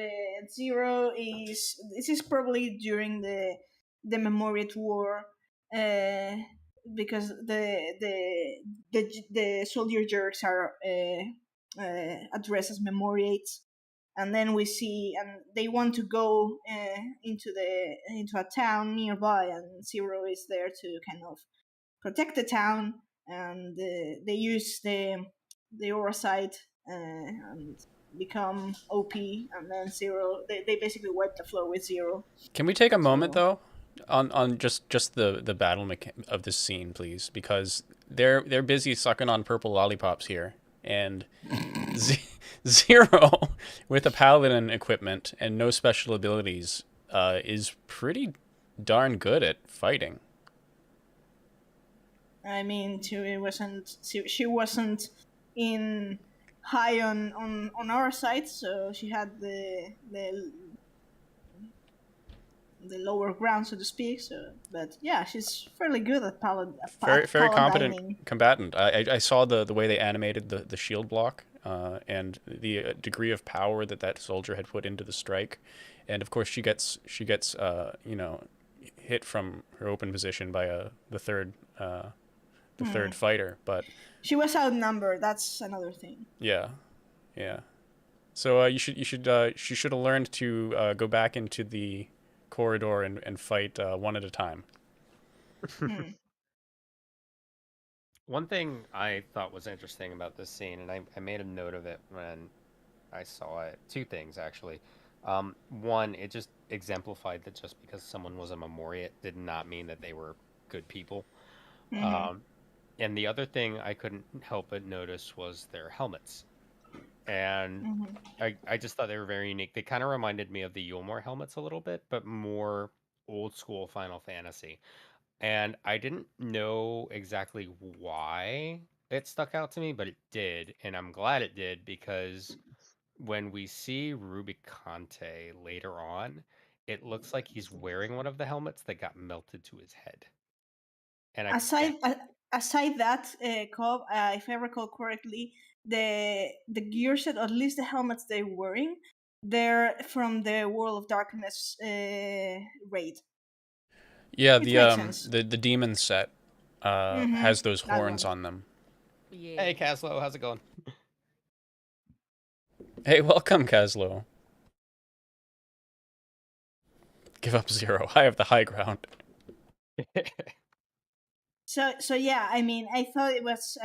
E: Zero is. This is probably during the Memoriat War, because the soldier jerks are addressed as Memoriates, and then we see, and they want to go into a town nearby, and Zero is there to kind of protect the town, and they use the Orosite and become OP, and then Zero. They basically wipe the floor with Zero.
A: Can we take a moment though, on just the battle of this scene, please? Because they're busy sucking on purple lollipops here, and Zero with a paladin equipment and no special abilities is pretty darn good at fighting.
E: I mean, she wasn't in high on our side, so she had the lower ground, so to speak. So, but yeah, she's fairly good at
A: very competent combatant. I saw the way they animated the shield block and the degree of power that soldier had put into the strike, and of course she gets hit from her open position by the third fighter, but
E: she was outnumbered. That's another thing.
A: Yeah. So she should have learned to go back into the corridor and fight one at a time.
C: One thing I thought was interesting about this scene, and I made a note of it when I saw it. 2 things, actually. One, it just exemplified that just because someone was a Memoriat did not mean that they were good people. And the other thing I couldn't help but notice was their helmets. And I just thought they were very unique. They kind of reminded me of the Yulmore helmets a little bit, but more old school Final Fantasy. And I didn't know exactly why it stuck out to me, but it did. And I'm glad it did, because when we see Rubicante later on, it looks like he's wearing one of the helmets that got melted to his head. And
E: aside that, Cobb, if I recall correctly, the gear set, or at least the helmets they're wearing, they're from the World of Darkness raid.
A: Yeah, the demon set has those horns on them.
D: Yeah.
C: Hey, Caslo, how's it going?
A: Hey, welcome, Caslo. Give up, Zero. I have the high ground.
E: So yeah, I mean, I thought it was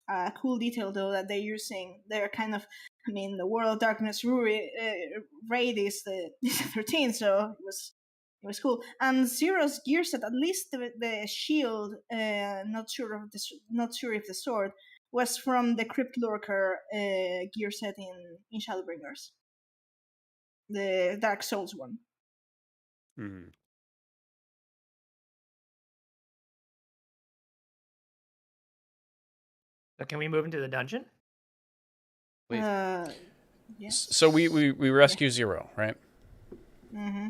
E: a cool detail though that they're using. They're kind of, I mean, the World of Darkness raid is the 13, so it was cool. And Zero's gear set, at least the shield, not sure if the sword was from the Crypt Lurker gear set in Shadowbringers, the Dark Souls one.
C: Mm-hmm.
B: So can we move into the dungeon?
C: Please.
E: Yes.
A: So we rescue Zero, right?
E: Mm-hmm.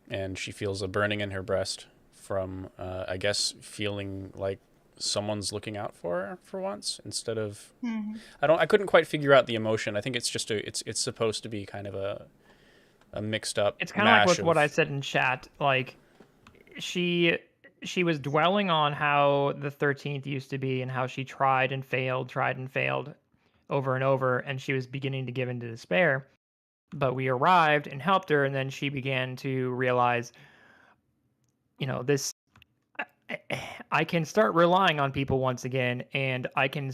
A: And she feels a burning in her breast from, I guess, feeling like someone's looking out for her for once, instead of.
E: Mm-hmm.
A: I couldn't quite figure out the emotion. I think it's just it's supposed to be kind of a mixed up.
B: It's kind of like with what I said in chat. Like, she was dwelling on how the 13th used to be and how she tried and failed over and over, and she was beginning to give into despair. But we arrived and helped her, and then she began to realize, this. I can start relying on people once again, and I can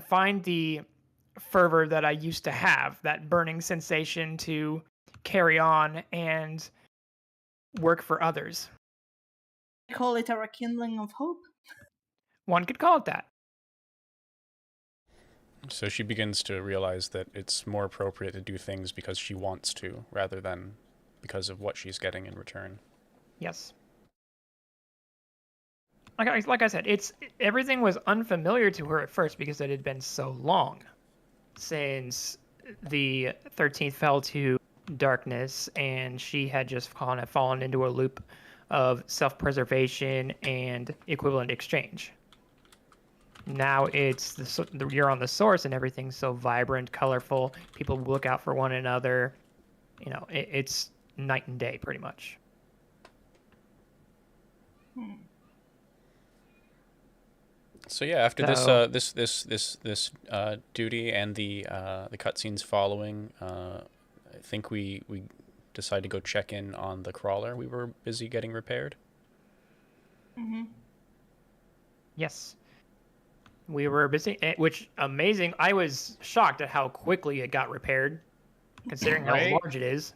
B: find the fervor that I used to have, that burning sensation to carry on and work for others.
E: I call it a rekindling of hope.
B: One could call it that.
A: So she begins to realize that it's more appropriate to do things because she wants to, rather than because of what she's getting in return.
B: Yes. Like I said, everything was unfamiliar to her at first because it had been so long since the 13th fell to darkness, and she had just kind of fallen into a loop of self-preservation and equivalent exchange. Now you're on the source, and everything's so vibrant, colorful. People look out for one another. You know, it's night and day, pretty much.
A: So yeah, after this duty and the cutscenes following, I think we decide to go check in on the crawler we were busy getting repaired.
B: Yes. We were busy, which amazing. I was shocked at how quickly it got repaired, considering how large it is.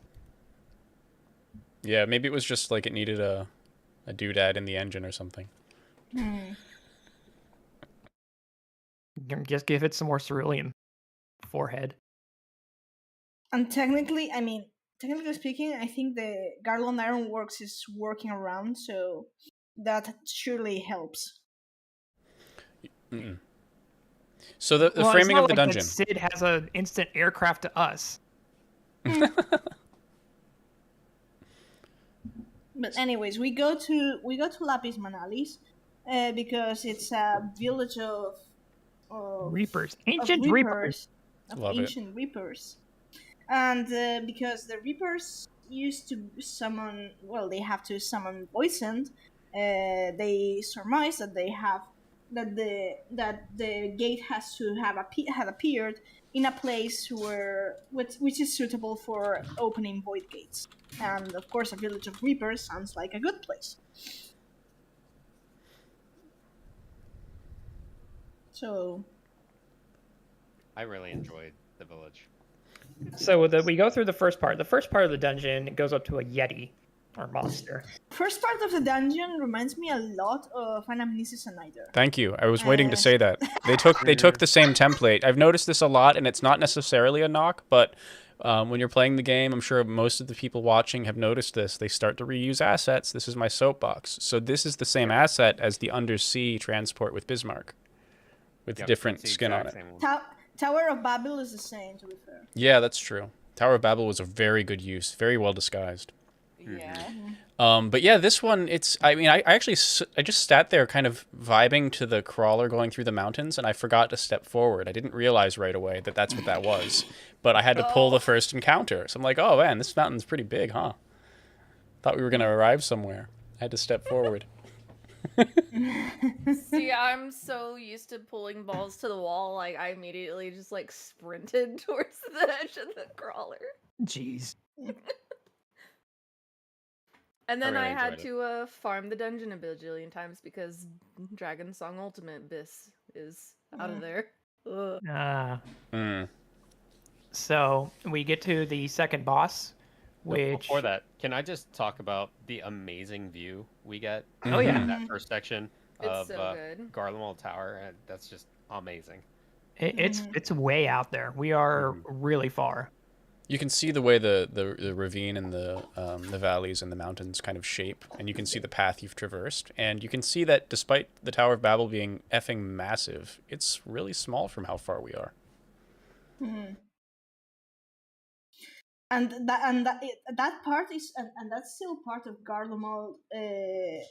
A: Yeah, maybe it was just like it needed a doodad in the engine or something.
B: Just give it some more cerulean forehead.
E: And technically speaking, I think the Garland Ironworks is working around, so that surely helps.
A: So the framing of the
B: like
A: dungeon.
B: Sid has an instant aircraft to us.
E: But anyways, we go to Lapis Manalis because it's a village of
B: Reapers,
E: ancient Reapers. And because the Reapers used to summon, they have to summon poisoned. They surmise that the gate has to have had appeared in a place which is suitable for opening void gates. And of course, a village of Reapers sounds like a good place. So,
C: I really enjoyed the village.
B: So we go through the first part. The first part of the dungeon goes up to a Yeti, or monster.
E: First part of the dungeon reminds me a lot of an Amnesis Annihilator.
A: Thank you. I was waiting to say that. They took the same template. I've noticed this a lot, and it's not necessarily a knock, but when you're playing the game, I'm sure most of the people watching have noticed this. They start to reuse assets. This is my soapbox. So this is the same asset as the undersea transport with Bismarck, with different skin on it.
E: Tower of Babel is the same, to be fair.
A: Yeah, that's true. Tower of Babel was a very good use, very well disguised.
D: Yeah.
A: But yeah, this one, I just sat there kind of vibing to the crawler going through the mountains, and I forgot to step forward. I didn't realize right away that that's what that was, but I had to pull the first encounter. So I'm like, oh man, this mountain's pretty big, huh? Thought we were going to arrive somewhere. I had to step forward.
D: See, I'm so used to pulling balls to the wall, like I immediately just like sprinted towards the edge of the crawler.
B: Jeez.
D: And then I had to farm the dungeon a bajillion times because Dragon Song Ultimate Biss is out of there.
B: So we get to the second boss, which...
C: Before that, can I just talk about the amazing view we get
B: Oh, yeah.
C: in that first section of
D: so good.
C: Garlemald Tower? And that's just amazing.
B: It's way out there. We are really far.
A: You can see the way the ravine and the valleys and the mountains kind of shape, and you can see the path you've traversed, and you can see that despite the Tower of Babel being effing massive, it's really small from how far we are.
E: And that part is, and that's still part of Garlemald. A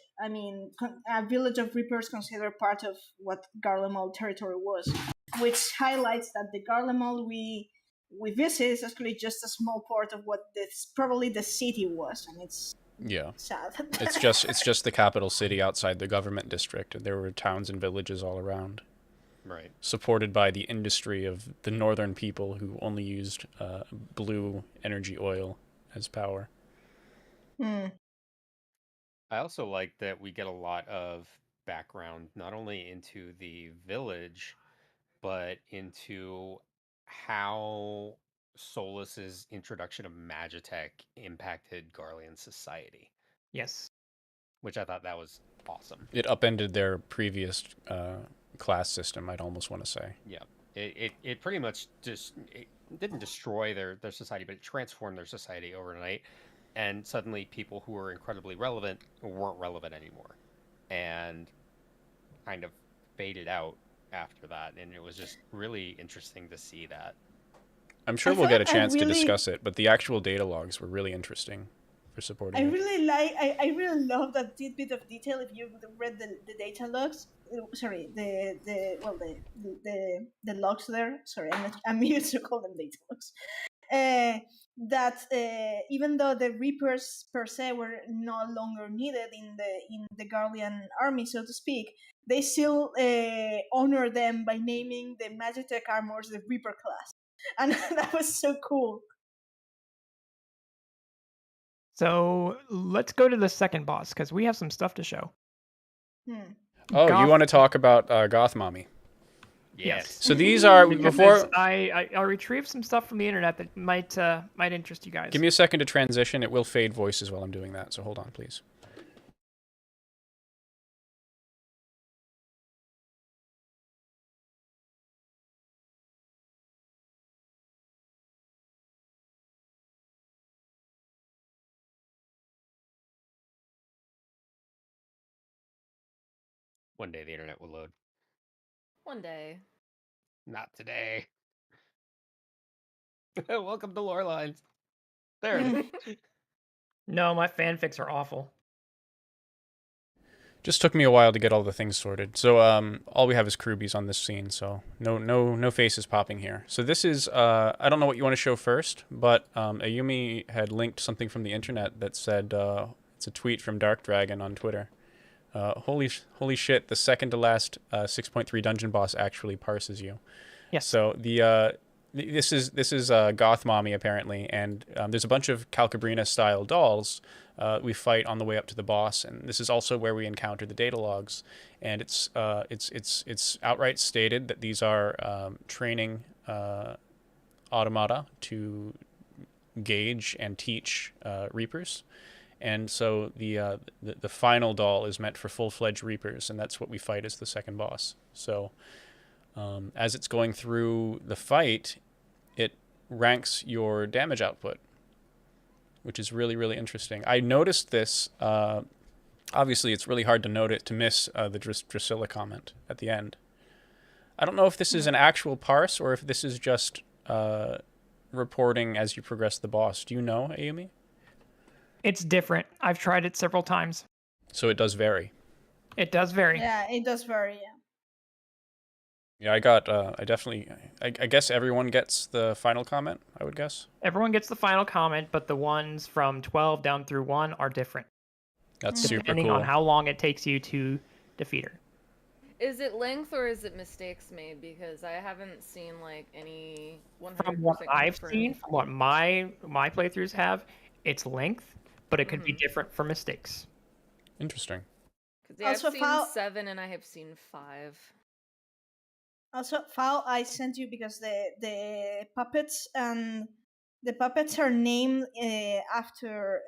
E: village of Reapers considered part of what Garlemald territory was, which highlights that the Garlemald we visit is actually just a small part of what probably the city was, and it's sad.
A: it's just the capital city outside the government district, and there were towns and villages all around.
C: Right.
A: Supported by the industry of the northern people who only used blue energy oil as power.
C: I also like that we get a lot of background, not only into the village, but into how Solus's introduction of Magitech impacted Garlean society,
B: Yes.
C: which I thought that was awesome.
A: It upended their previous class system, I'd almost want to say.
C: Yeah, it pretty much just it didn't destroy their society, but it transformed their society overnight. And suddenly, people who were incredibly relevant weren't relevant anymore, and kind of faded out after that. And it was just really interesting to see that.
A: I'm sure
E: I
A: we'll
E: feel
A: get a
E: like I
A: chance to
E: really-
A: discuss it, but the actual data logs were really interesting for supporting
E: I
A: it.
E: really like. I really love that bit of detail. If you read the data logs, sorry, the logs there. Sorry, I'm used to call them data logs. That even though the Reapers per se were no longer needed in the Garlean army, so to speak, they still honor them by naming the Magitech armors the Reaper class, and that was so cool.
B: So let's go to the second boss because we have some stuff to show.
A: Oh, you
B: Goth-
A: want to talk about Goth Mommy?
B: Yes.
A: So these are
B: Because
A: before.
B: I retrieved some stuff from the internet that might interest you guys.
A: Give me a second to transition. It will fade voices while I'm doing that, so hold on, please.
C: One day the internet will load.
D: One day.
C: Not today. Welcome to Lorelines. There it is.
B: No, my fanfics are awful.
A: Just took me a while to get all the things sorted. So all we have is Krubies on this scene, so no faces popping here. So this is I don't know what you want to show first, but Ayumi had linked something from the internet that said it's a tweet from Dark Dragon on Twitter. Holy shit! The second to last 6.3 dungeon boss actually parses you.
B: Yes.
A: So this is Goth Mommy apparently, and there's a bunch of Calcabrina style dolls we fight on the way up to the boss, and this is also where we encounter the data logs, and it's outright stated that these are training automata to gauge and teach Reapers. And so the final doll is meant for full-fledged Reapers, and that's what we fight as the second boss. So as it's going through the fight, it ranks your damage output, which is really, really interesting. I noticed this. Obviously, it's really hard to miss the Drusilla comment at the end. I don't know if this is an actual parse or if this is just reporting as you progress the boss. Do you know, Ayumi?
B: It's different. I've tried it several times.
A: So it does vary.
B: It does vary.
E: Yeah, it does vary. Yeah.
A: Yeah, I guess everyone gets the final comment, I would guess.
B: Everyone gets the final comment, but the ones from 12 down through 1 are different.
A: That's super
B: Depending
A: cool.
B: on how long it takes you to defeat her.
D: Is it length or is it mistakes made? Because I haven't seen like any 100%
B: From what I've
D: confirmed.
B: seen, from what my playthroughs have, it's length, but it could be different for mistakes.
A: Interesting.
D: Because I've
E: Also,
D: seen 7 and I have seen 5.
E: Also, Fao, I sent you because the puppets are named after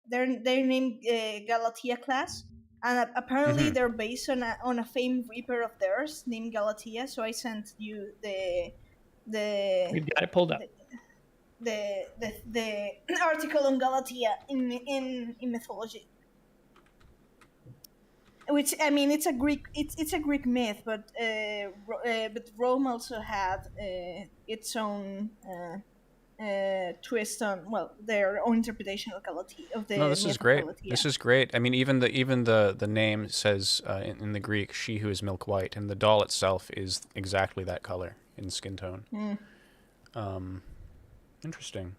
E: they're named Galatea class, and apparently they're based on a famed Reaper of theirs named Galatea. So I sent you the
B: We've got it pulled up.
E: the article on Galatea in mythology. Which, I mean, it's a Greek myth, but Rome also had its own twist on their own interpretation of Galatea of the.
A: No, this
E: myth
A: is
E: of
A: great.
E: Galatea.
A: This is great. I mean, even the name says in the Greek, "She who is milk white," and the doll itself is exactly that color in skin tone. Interesting.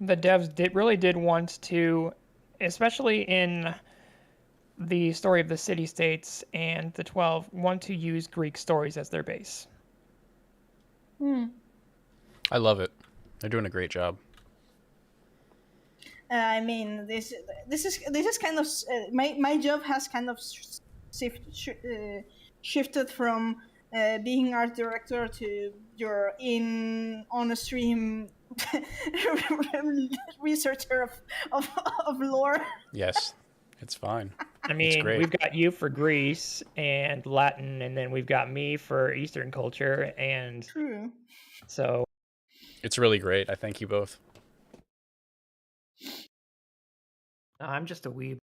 B: The devs really did want to, especially in the story of the city-states and the 12, want to use Greek stories as their base.
A: I love it. They're doing a great job.
E: I mean, this is kind of my job has kind of shifted from being art director to you're in on a stream researcher of lore.
A: Yes, it's fine.
B: I mean,
A: great.
B: we've got you for Greece and Latin, and then we've got me for Eastern culture, and
E: True.
B: so
A: It's really great. I thank you both.
B: I'm just a weeb.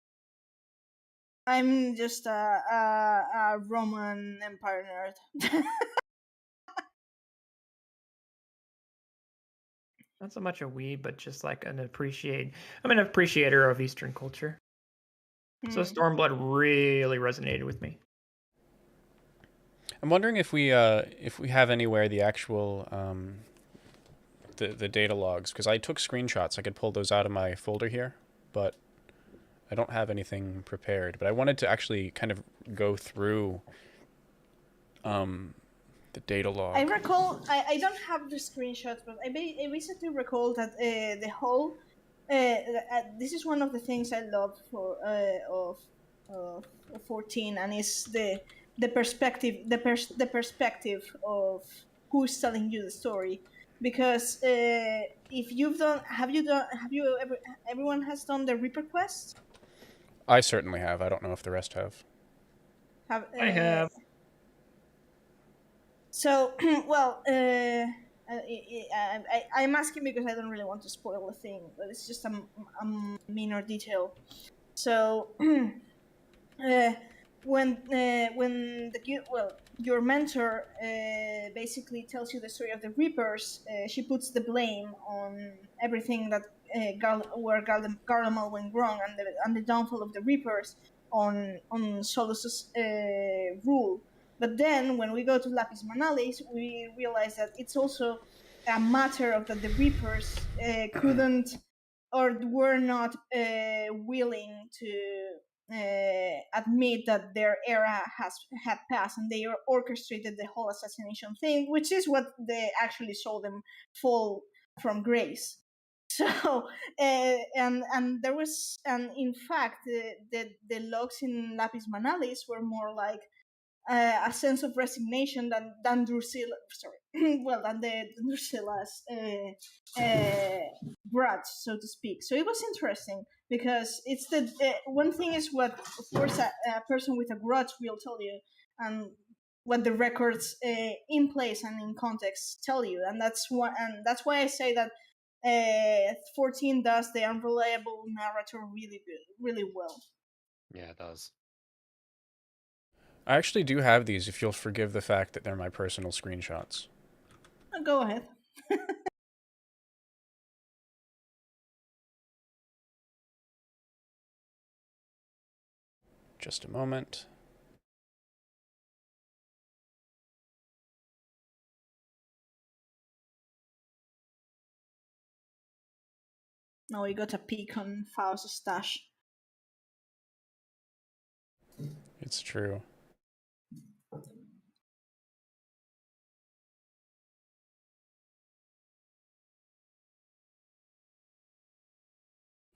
E: I'm just a Roman Empire nerd.
B: Not so much a weeb, but just like I'm an appreciator of Eastern culture. So Stormblood really resonated with me.
A: I'm wondering if we have anywhere the actual the data logs, because I took screenshots. I could pull those out of my folder here, but I don't have anything prepared. But I wanted to actually kind of go through the data log.
E: I recall, I don't have the screenshots, but I basically recall that the whole, this is one of the things I love for of 14, and it's the perspective, the perspective of who's telling you the story. Because if you've done, have you ever, everyone has done the Reaper quest?
A: I certainly have. I don't know if the rest have.
B: I have.
E: So, well, I'm asking because I don't really want to spoil the thing, but it's just a minor detail. So, when your mentor basically tells you the story of the Reapers, she puts the blame on everything that where Garlemald went wrong, and the downfall of the Reapers on Solus's rule. But then, when we go to Lapis Manalis, we realize that it's also a matter of that the Reapers couldn't or were not willing to admit that their era had passed, and they orchestrated the whole assassination thing, which is what they actually saw them fall from grace. So and there was, and in fact the logs in Lapis Manalis were more like a sense of resignation than Drusilla, sorry, well, than the Drusilla's grudge, so to speak. So it was interesting because it's the one thing is what, of course, a person with a grudge will tell you, and what the records in place and in context tell you, and that's why I say that 14 does the unreliable narrator really well.
C: Yeah, it does.
A: I actually do have these, if you'll forgive the fact that they're my personal screenshots.
E: Go ahead.
A: Just a moment.
E: Now we got a peek on Faust's stash.
A: It's true.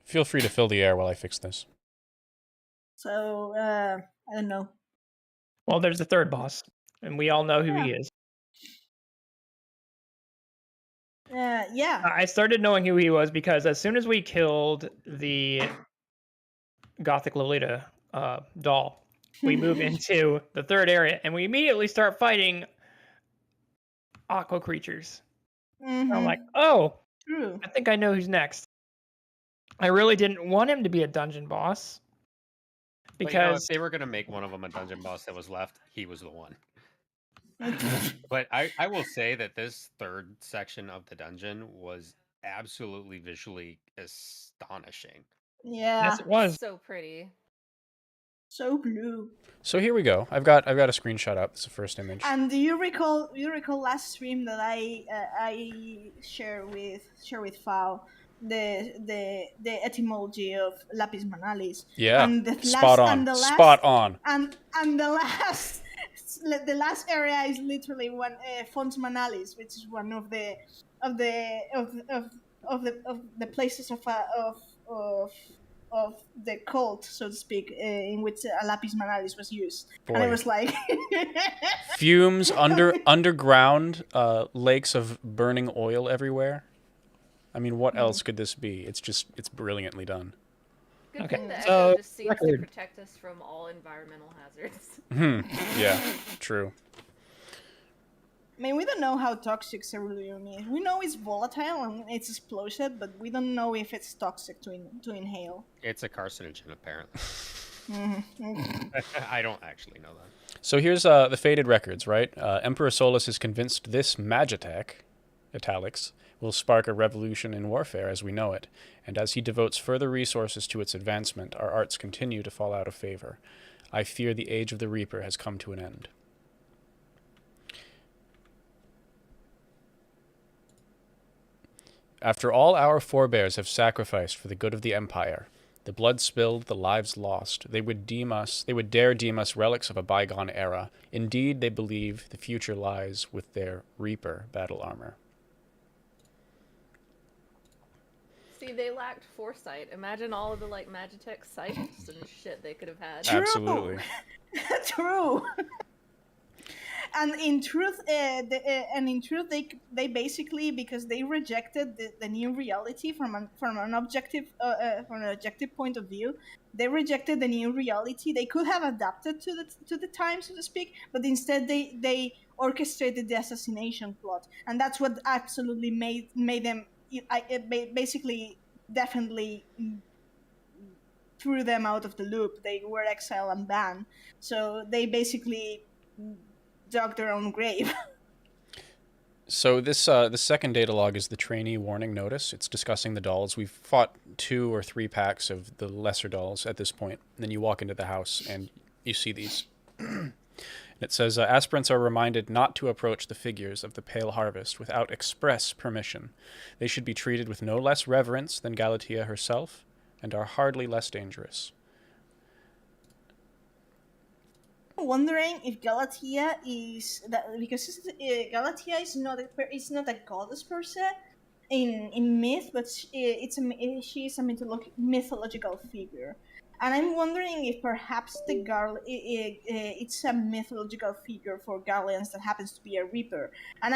A: Feel free to fill the air while I fix this.
E: So, I don't know.
B: Well, there's the third boss, and we all know who he is.
E: Yeah.
B: I started knowing who he was because as soon as we killed the Gothic Lolita doll, we move into the third area, and we immediately start fighting aqua creatures.
E: Mm-hmm.
B: I'm like, oh,
E: True.
B: I think I know who's next. I really didn't want him to be a dungeon boss. Because
C: if they were going to make one of them a dungeon boss that was left, he was the one. But I will say that this third section of the dungeon was absolutely visually astonishing.
E: Yeah.
B: yes, it was.
D: So pretty.
E: So blue.
A: So here we go. I've got a screenshot up. It's the first image.
E: And do you recall last stream that I share with Fao the etymology of Lapis Manalis?
A: Yeah.
E: And the
A: Spot on. Spot on.
E: And the last area is literally one Fons Manalis, which is one of the the places of the cult, so to speak, in which a lapis manalis was used.
A: Boy.
E: And I was like,
A: Fumes, underground lakes of burning oil everywhere. I mean, what else could this be? It's brilliantly done.
D: Good
F: Okay,
D: thing the
F: so,
D: Echo just seems to
F: record.
D: protect us from all environmental hazards.
A: Yeah, true.
E: I mean, we don't know how toxic ceruleum is. We know it's volatile and it's explosive, but we don't know if it's toxic to inhale.
C: It's a carcinogen, apparently.
E: Mhm.
C: I don't actually know that.
A: So here's the faded records, right? Emperor Solus is convinced this magitech, italics, will spark a revolution in warfare as we know it, and as he devotes further resources to its advancement, our arts continue to fall out of favor. I fear the age of the Reaper has come to an end. After all our forebears have sacrificed for the good of the Empire, the blood spilled, the lives lost, they would dare deem us relics of a bygone era. Indeed, they believe the future lies with their Reaper battle armor.
D: See, they lacked foresight. Imagine all of the like Magitech sites and shit they could have had.
E: True.
A: Absolutely.
E: True. And in truth, they basically, because they rejected the new reality from an objective point of view, they rejected the new reality. They could have adapted to the time, so to speak, but instead they orchestrated the assassination plot, and that's what absolutely made them. Basically, definitely threw them out of the loop. They were exiled and banned, so they basically dug their own grave.
A: So this the second data log is the trainee warning notice. It's discussing the dolls. We've fought 2 or 3 packs of the lesser dolls at this point. And then you walk into the house and you see these. And it says, aspirants are reminded not to approach the figures of the Pale Harvest without express permission. They should be treated with no less reverence than Galatea herself, and are hardly less dangerous.
E: Wondering if Galatea is that, because Galatea is not a goddess per se in myth, but she is a mythological figure, and I'm wondering if perhaps it's a mythological figure for Gallians that happens to be a Reaper, and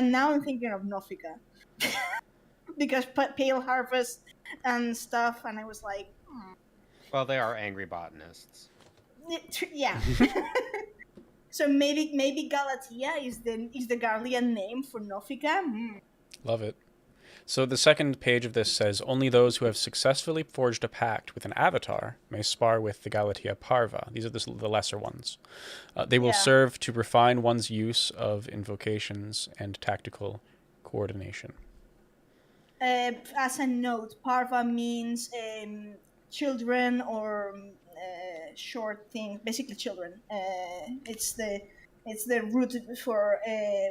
E: now I'm thinking of Nofika because Pale Harvest and stuff, and I was like,
C: Well, they are angry botanists.
E: yeah. So maybe Galatea is the Garlean name for Nofika.
A: Love it. So the second page of this says, only those who have successfully forged a pact with an avatar may spar with the Galatea Parva. These are the lesser ones. They will serve to refine one's use of invocations and tactical coordination.
E: As a note, Parva means children or short thing, basically children. It's the root for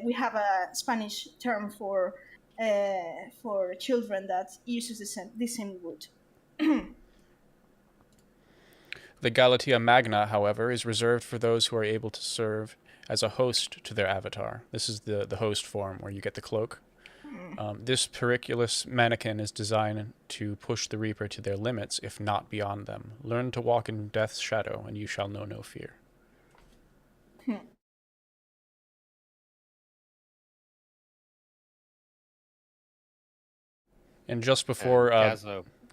E: we have a Spanish term for children that uses the same root.
A: The Galatea Magna, however, is reserved for those who are able to serve as a host to their avatar. This is the host form where you get the cloak. This periculous mannequin is designed to push the Reaper to their limits, if not beyond them. Learn to walk in death's shadow, and you shall know no fear. And just before... go ahead.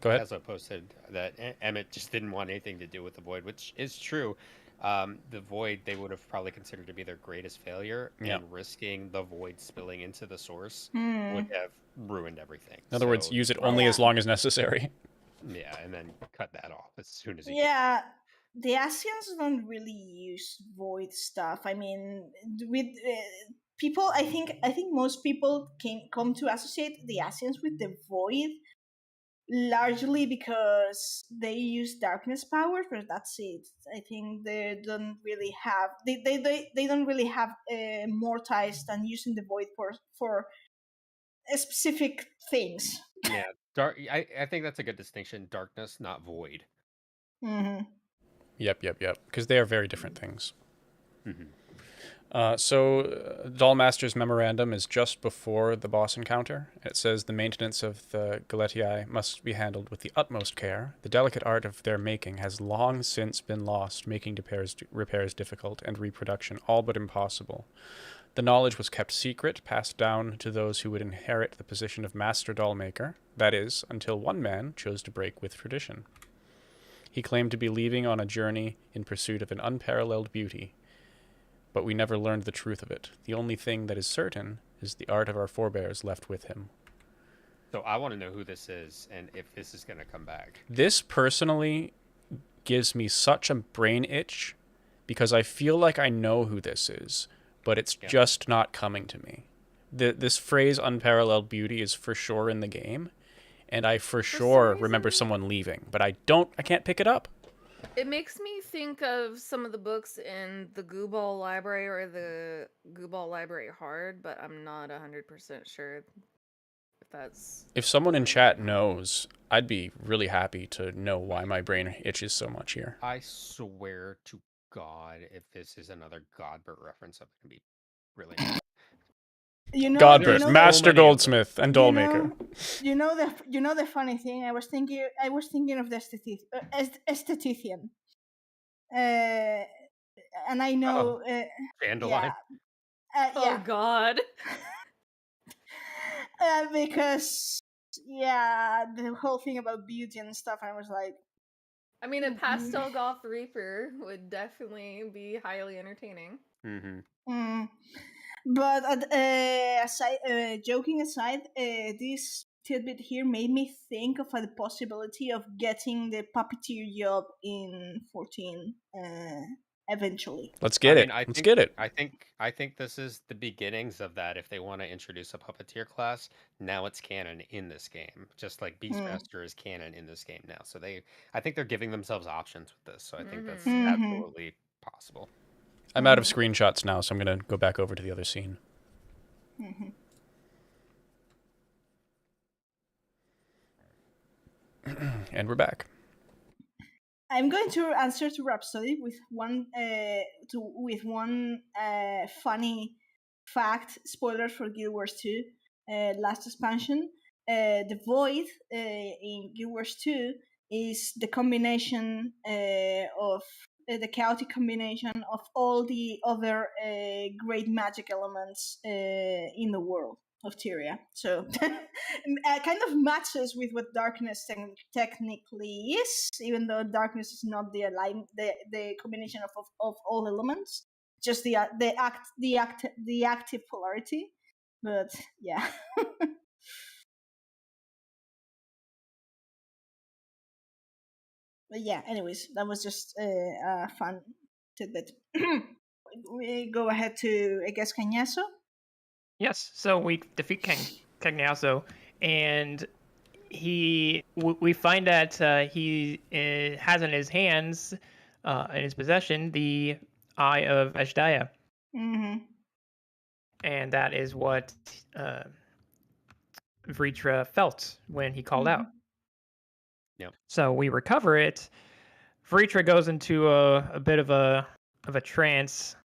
C: Gazo posted that Emmett just didn't want anything to do with the Void, which is true. The Void they would have probably considered to be their greatest failure, and risking the Void spilling into the source would have ruined everything.
A: In other words, use it only as long as necessary.
C: Yeah, and then cut that off as soon as you
E: can. The Asians don't really use Void stuff. I mean, with people, I think most people come to associate the Asians with the Void largely because they use darkness power, but that's it. I think they don't really have they don't really have more ties than using the Void for specific things.
C: Yeah, I think that's a good distinction. Darkness, not Void.
E: Mm-hmm.
A: Yep. Because they are very different things.
C: Mm-hmm.
A: Dollmaster's memorandum is just before the boss encounter. It says the maintenance of the Galetii must be handled with the utmost care. The delicate art of their making has long since been lost, making repairs difficult and reproduction all but impossible. The knowledge was kept secret, passed down to those who would inherit the position of master dollmaker, that is, until one man chose to break with tradition. He claimed to be leaving on a journey in pursuit of an unparalleled beauty, but we never learned the truth of it. The only thing that is certain is the art of our forebears left with him.
C: So I want to know who this is and if this is going to come back.
A: This personally gives me such a brain itch because I feel like I know who this is, but it's just not coming to me. This phrase unparalleled beauty is for sure in the game, and I for sure remember someone leaving, but I can't pick it up.
D: It makes me think of some of the books in the Goo Ball Library or the Goo Ball Library Hard, but I'm not 100% sure if that's...
A: If someone in chat knows, I'd be really happy to know why my brain itches so much here.
C: I swear to God, if this is another Godbert reference, I'm going to be really mad.
A: Godbert, Master Goldsmith, and Dollmaker.
E: You know the funny thing. I was thinking of the esthetician, and I know.
C: Dandelion.
D: Oh God.
E: Because the whole thing about beauty and stuff. I was like,
D: I mean, a pastel goth reaper would definitely be highly entertaining.
C: Mm-hmm.
E: But joking aside, this tidbit here made me think of the possibility of getting the puppeteer job in 14 eventually.
A: Let's get it. Let's get it.
C: I think this is the beginnings of that. If they want to introduce a puppeteer class, now it's canon in this game. Just like Beastmaster is canon in this game now. So I think they're giving themselves options with this. So I think that's absolutely possible.
A: I'm out of screenshots now, so I'm going to go back over to the other scene. And we're back.
E: I'm going to answer to Rhapsody with one funny fact. Spoilers for Guild Wars 2, last expansion. The Void in Guild Wars 2 is the combination of the chaotic combination of all the other great magic elements in the world of Tyria. So kind of matches with what darkness technically is, even though darkness is not the combination of all elements, just the active polarity. But yeah. But yeah, anyways, that was just a fun tidbit. We go ahead to, I guess, Cañazo.
B: Yes, so we defeat Cagnazzo, and we find that he has in his hands, in his possession, the Eye of Ashdaya. And that is what Vritra felt when he called out.
C: Yep.
B: So we recover it. Vritra goes into a bit of a trance,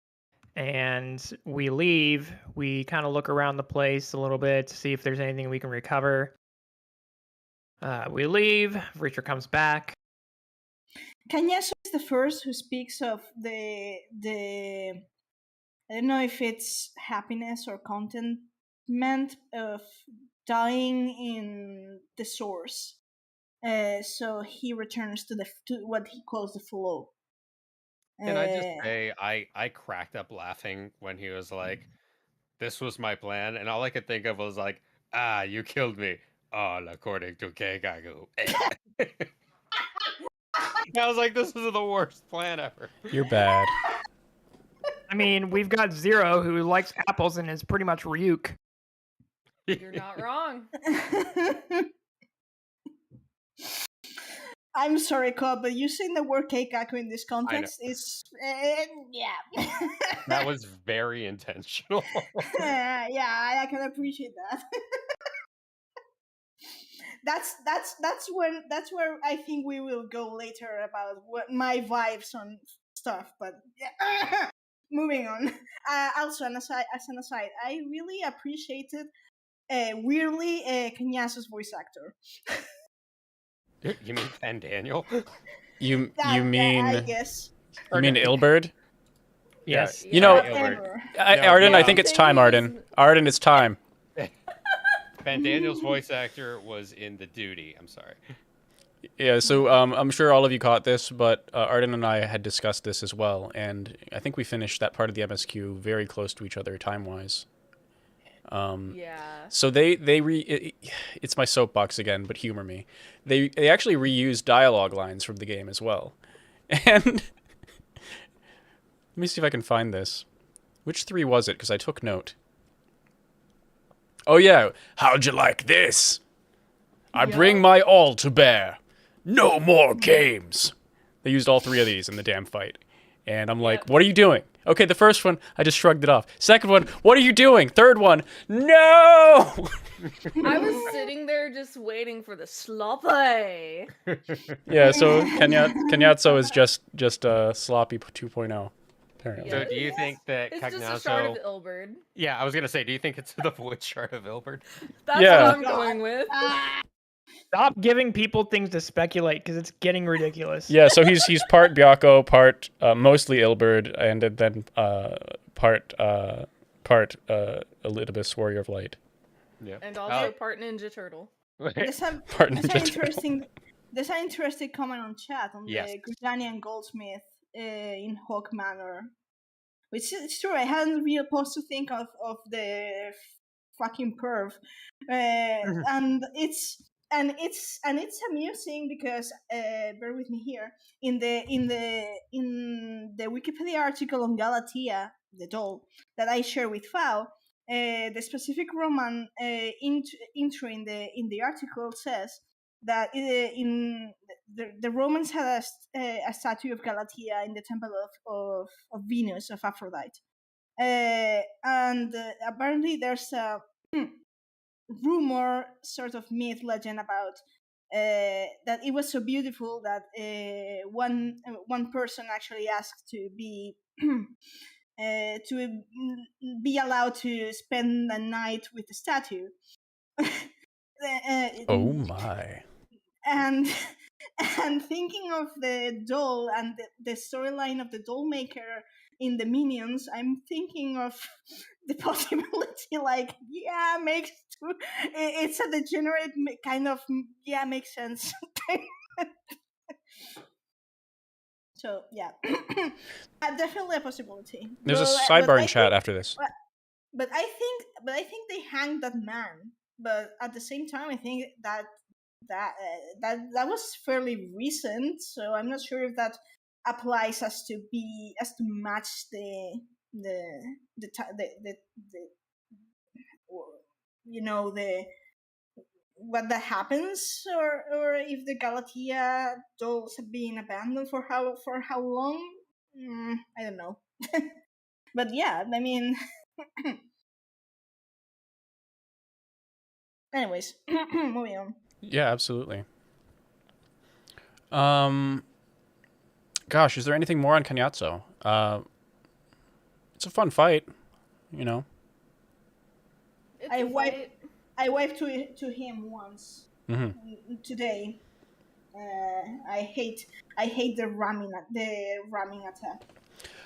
B: and we leave. We kind of look around the place a little bit to see if there's anything we can recover. We leave. Vritra comes back.
E: Cañazo is the first who speaks of the I don't know if it's happiness or contentment of dying in the source. So he returns to what he calls the flow.
C: Can I just say, I cracked up laughing when he was like, "This was my plan," and all I could think of was like, "Ah, you killed me, all according to Keikaku." I was like, "This is the worst plan ever."
A: You're bad.
B: I mean, we've got Zero, who likes apples and is pretty much Ryuk.
D: You're not wrong.
E: I'm sorry, Cobb, but using the word keikaku in this context is, yeah.
C: That was very intentional.
E: Yeah, I can appreciate that. That's where I think we will go later about what my vibes on stuff. But yeah. moving on. Also, as an aside, I really appreciated weirdly Kenyasa's voice actor.
C: You mean Fan Daniel?
A: You
E: I
A: mean
E: guess.
A: Ilberd?
B: Yes.
A: You know,
E: Whatever.
A: Arden, I think
D: I
A: it's
D: think
A: time,
D: he was-
A: Arden. Arden, it's time.
C: Fan Daniel's voice actor was in The Duty. I'm sorry.
A: Yeah, so I'm sure all of you caught this, but Arden and I had discussed this as well, and I think we finished that part of the MSQ very close to each other time-wise.
D: Yeah.
A: So it's my soapbox again, but humor me. They actually reused dialogue lines from the game as well. And let me see if I can find this. Which 3 was it? Because I took note. Oh yeah, how'd you like this? I bring my all to bear. No more games. They used all 3 of these in the damn fight. And I'm like, what are you doing? Okay, the first one, I just shrugged it off. Second one, what are you doing? Third one, no!
D: I was sitting there just waiting for the sloppy.
A: Yeah, so Kenyatso is just sloppy 2.0, apparently.
C: So do you think that
D: It's just a shard of
C: Cognazo...
D: Ilberd.
C: Yeah, I was gonna say, do you think it's the voice shard of Ilberd?
D: That's
A: Yeah.
D: what I'm going with.
B: Stop giving people things to speculate because it's getting ridiculous.
A: Yeah, so he's part Byakko, part mostly Ilberd, and then part Elidibus, Warrior of Light.
C: Yeah.
D: And also part Ninja Turtle.
E: There's an
A: Part Ninja Turtle.
E: There's an interesting comment on chat on
C: Yes.
E: the Grisanian Goldsmith in Hawk Manor. Which is true, I hadn't really paused to think of the fucking perv. And it's amusing because bear with me here. In the Wikipedia article on Galatea, the doll, that I share with Fao, the specific Roman intro in the article says that the Romans had a statue of Galatea in the temple of Venus, of Aphrodite. And apparently there's a rumor, sort of myth, legend about that it was so beautiful that one person actually asked to be allowed to spend the night with the statue.
A: Oh my.
E: And thinking of the doll and the storyline of the doll maker in the Minions, I'm thinking of the possibility, like, yeah, it's a degenerate kind of, yeah, makes sense. So yeah, definitely a possibility.
A: There's a
E: But
A: sidebar
E: I
A: in chat
E: think-
A: after this.
E: But I think they hanged that man. But at the same time, I think that was fairly recent. So I'm not sure if that applies as to match the you know, the what that happens, or if the Galatea dolls have been abandoned for how long. I don't know. But yeah, I mean. Anyways, moving on.
A: Yeah, absolutely. Gosh, is there anything more on Kanyatso? It's a fun fight, you know.
D: It's
E: I
D: a
E: wiped
D: fight.
E: I wiped to him once today. I hate the ramming attack.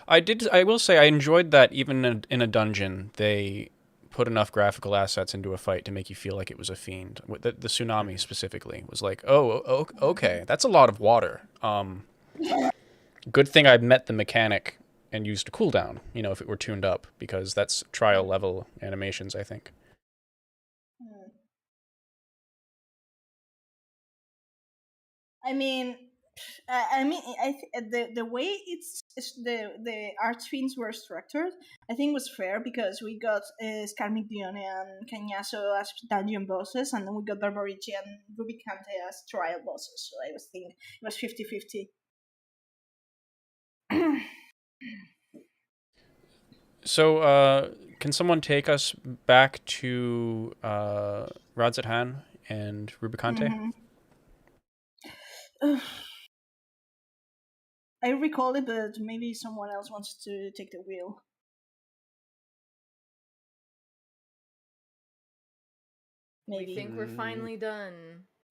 A: I will say I enjoyed that even in a dungeon, they put enough graphical assets into a fight to make you feel like it was a fiend. The tsunami specifically was like, oh, okay, that's a lot of water. Good thing I met the mechanic and used a cooldown, you know, if it were tuned up, because that's trial level animations, I think.
E: I mean, the way the art streams were structured, I think was fair, because we got Scarmiglione and Cagnasso as dungeon bosses, and then we got Barbarici and Rubicante as trial bosses. So I was thinking it was 50-50.
A: So, can someone take us back to Radz-at-Han and Rubicante?
E: I recall it, but maybe someone else wants to take the wheel.
D: We
E: Maybe.
D: think we're finally done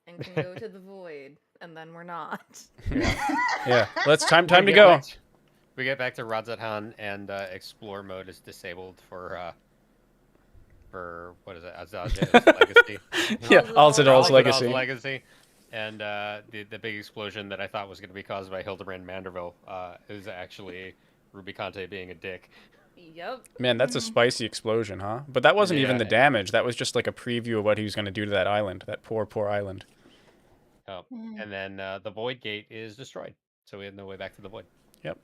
D: and can go to the void, and then we're not.
A: Yeah. Let's time to
C: We
A: go.
C: get back to Radz-at-Han, and explore mode is disabled for what is it? Azaz's Legacy.
A: Yeah,
D: Alzadal's
A: Alzadal's Legacy.
C: Legacy. And the big explosion that I thought was going to be caused by Hildebrand Manderville is actually Ruby Conte being a dick.
D: Yep.
A: Man, that's a spicy explosion, huh? But that wasn't even the damage. That was just like a preview of what he was going to do to that island, that poor island.
C: Oh. And then the Void Gate is destroyed, so we have no way back to the Void.
A: Yep.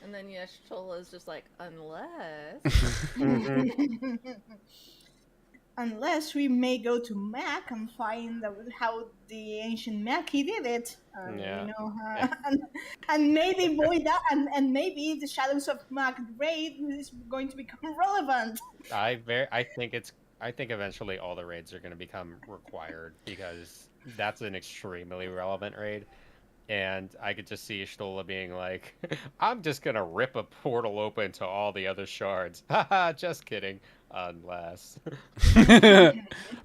D: And then Yeshtola is just like, unless...
E: Unless we may go to Mac and find how the ancient Mackie did it.
C: Yeah.
E: You know, and maybe void that, and maybe the shadows of Mac raid is going to become relevant.
C: I think eventually all the raids are going to become required, because that's an extremely relevant raid. And I could just see Ishtola being like, I'm just going to rip a portal open to all the other shards. Haha, just kidding. Unless.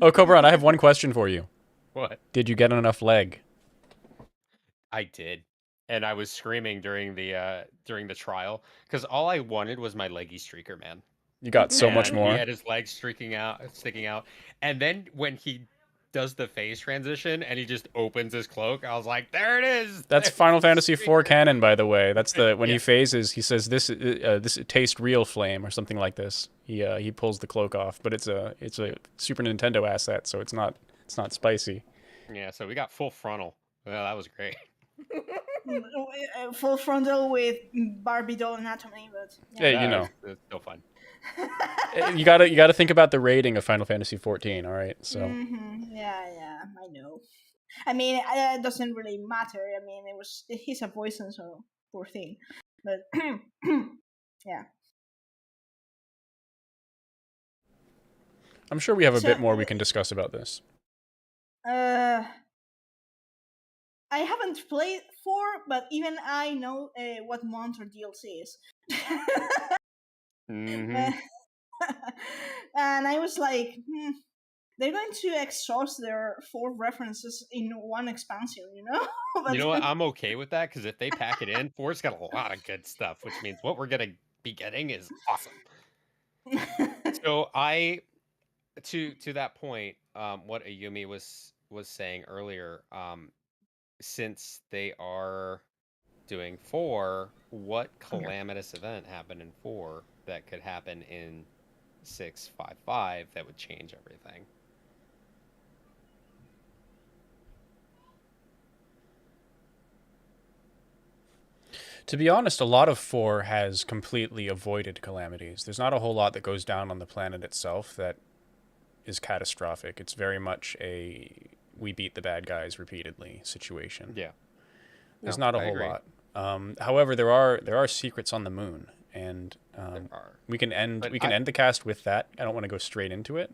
A: Oh, Cobran, I have one question for you.
C: What?
A: Did you get enough leg?
C: I did. And I was screaming during the trial, because all I wanted was my leggy streaker, man.
A: You got so much
C: And
A: more.
C: He had his legs sticking out. And then when he does the phase transition and he just opens his cloak, I was like, there it is.
A: That's
C: There's
A: Final
C: the
A: Fantasy IV
C: streaker.
A: canon, by the way. That's when
C: Yeah.
A: he phases, he says this tastes real flame or something like this. He pulls the cloak off, but it's a Super Nintendo asset, so it's not spicy.
C: Yeah, so we got full frontal. Well, that was great.
E: Full frontal with Barbie doll anatomy, but
A: Hey,
E: yeah.
A: you know.
C: It's still fun.
A: You gotta think about the rating of Final Fantasy XIV, all right? So
E: Yeah, I know. I mean, it doesn't really matter. I mean, he's a poison, so poor thing. But yeah.
A: I'm sure we have a bit more we can discuss about this.
E: I haven't played 4, but even I know what Monster DLC is.
C: Mm-hmm.
E: And I was like, they're going to exhaust their 4 references in one expansion, you know? But
C: You know what? I'm okay with that, because if they pack it in, 4's got a lot of good stuff, which means what we're gonna be getting is awesome. So to that point, what Ayumi was saying earlier, since they are doing 4, what calamitous event happened in 4 that could happen in 655 that would change everything?
A: To be honest, a lot of 4 has completely avoided calamities. There's not a whole lot that goes down on the planet itself that is catastrophic. It's very much a we beat the bad guys repeatedly situation.
C: Yeah.
A: There's
C: No,
A: not a
C: I
A: whole
C: agree.
A: lot. However, there are secrets on the moon, and
C: There are.
A: we can end
C: But
A: the cast with that. I don't want to go straight into it.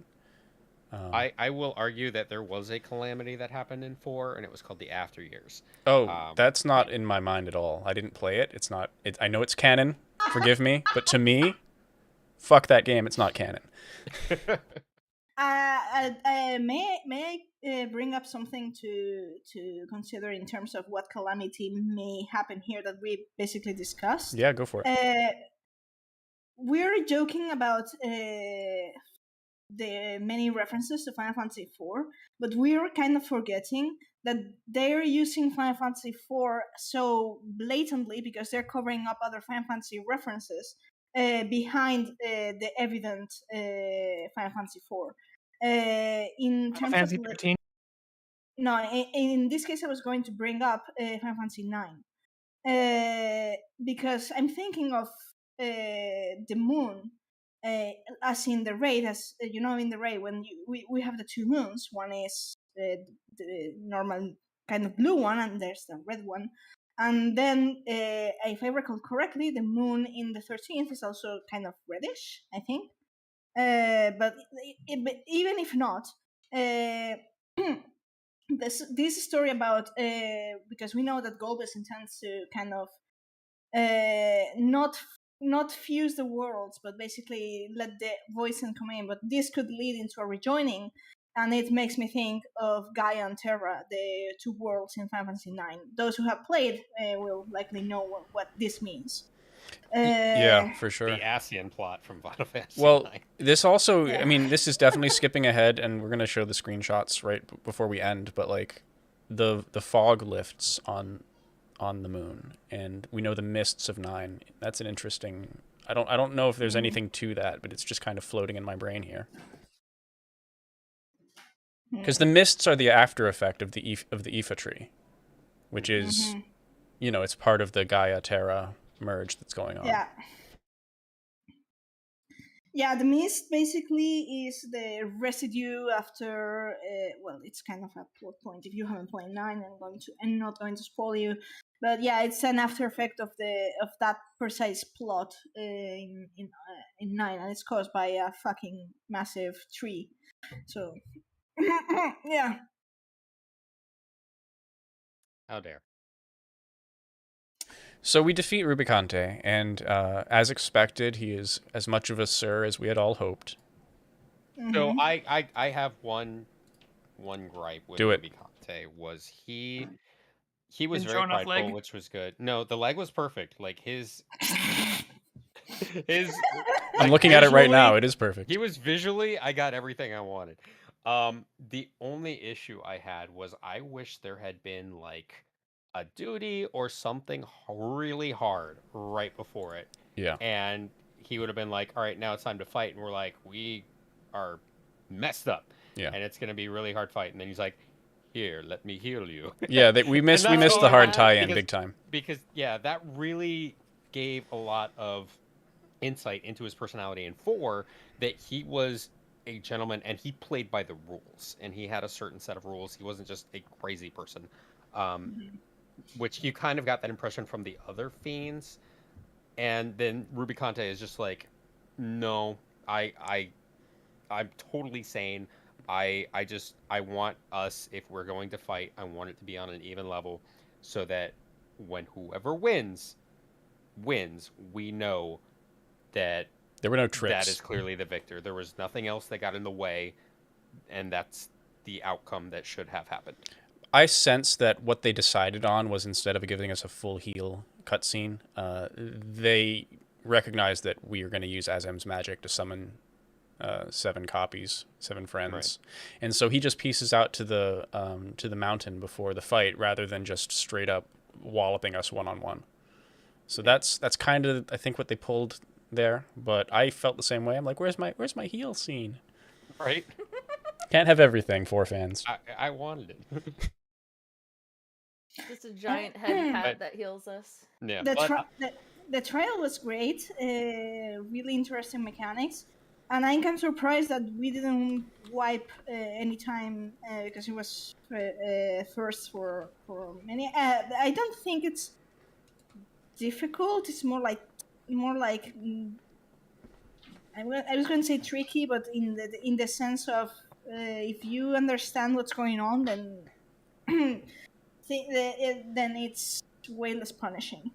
C: I will argue that there was a calamity that happened in 4, and it was called the After Years.
A: That's not in my mind at all. I didn't play it. It's not. I know it's canon. Forgive me, but to me, fuck that game. It's not canon.
E: may I bring up something to consider in terms of what calamity may happen here that we basically discussed?
A: Yeah, go for it.
E: We're joking about the many references to Final Fantasy IV, but we're kind of forgetting that they're using Final Fantasy IV so blatantly because they're covering up other Final Fantasy references behind the evident Final Fantasy IV. In terms
B: Fantasy
E: of
B: 13.
E: no, in this case, I was going to bring up Final Fantasy IX because I'm thinking of the moon. As in the raid, as you know, in the raid, when we have the 2 moons, one is the normal kind of blue one, and there's the red one. And then, if I recall correctly, the moon in the 13th is also kind of reddish, I think. But even if not, this story about because we know that Golbez intends to kind of not fuse the worlds, but basically let the voice and command. But this could lead into a rejoining, and it makes me think of Gaia and Terra, the two worlds in Final Fantasy IX. Those who have played will likely know what this means.
A: Yeah, for sure.
C: The Ascian plot from Final Fantasy
A: Well,
C: IX.
A: this also,
E: Yeah.
A: I mean, this is definitely skipping ahead, and we're gonna show the screenshots right before we end. But like, the fog lifts on the moon, and we know the mists of 9. That's an interesting. I don't know if there's anything to that, but it's just kind of floating in my brain here. Because the mists are the after effect of the Aoife tree, which is, you know, it's part of the Gaia Terra merge that's going on.
E: Yeah. Yeah, the mist basically is the residue after. Well, it's kind of a plot point. If you haven't played 9, I'm not going to spoil you. But yeah, it's an after effect of that precise plot in 9, and it's caused by a fucking massive tree. So yeah.
C: How dare.
A: So we defeat Rubicante, and as expected, he is as much of a sir as we had all hoped.
C: So I have one gripe with
A: Do it.
C: Rubicante was he was
B: Didn't
C: very
B: show enough
C: prideful,
B: leg?
C: which was good. No, the leg was perfect. Like his his
A: I'm
C: like,
A: looking at it right now.
C: visually,
A: It is perfect.
C: He was visually, I got everything I wanted. The only issue I had was I wish there had been like a duty or something really hard right before it.
A: Yeah.
C: And he would have been like, all right, now it's time to fight. And we're like, we are messed up.
A: Yeah.
C: And it's going to be a really hard fight. And then he's like, here, let me heal you.
A: Yeah, we missed the hard tie-in big time.
C: Because, yeah, that really gave a lot of insight into his personality in 4, that he was a gentleman and he played by the rules. And he had a certain set of rules. He wasn't just a crazy person. Which you kind of got that impression from the other fiends. And then Rubicante is just like, no, I'm totally sane. I want us, if we're going to fight, I want it to be on an even level, so that when whoever wins, we know that
A: there were no tricks.
C: That is clearly the victor. There was nothing else that got in the way, and that's the outcome that should have happened.
A: I sense that what they decided on was, instead of giving us a full heal cutscene, they recognized that we are going to use Azem's magic to summon 7 copies, 7 friends, right. And so he just pieces out to the mountain before the fight, rather than just straight up walloping us one-on-one. So that's kind of, I think, what they pulled there. But I felt the same way. I'm like, where's my heal scene?
C: Right.
A: Can't have everything for fans.
C: I wanted it.
D: Just a giant head pat that heals us.
C: Yeah.
E: The trial was great. Really interesting mechanics. And I'm kind of surprised that we didn't wipe any time because it was first for many. I don't think it's difficult. It's more like I was going to say tricky, but in the sense of if you understand what's going on, then then it's way less punishing.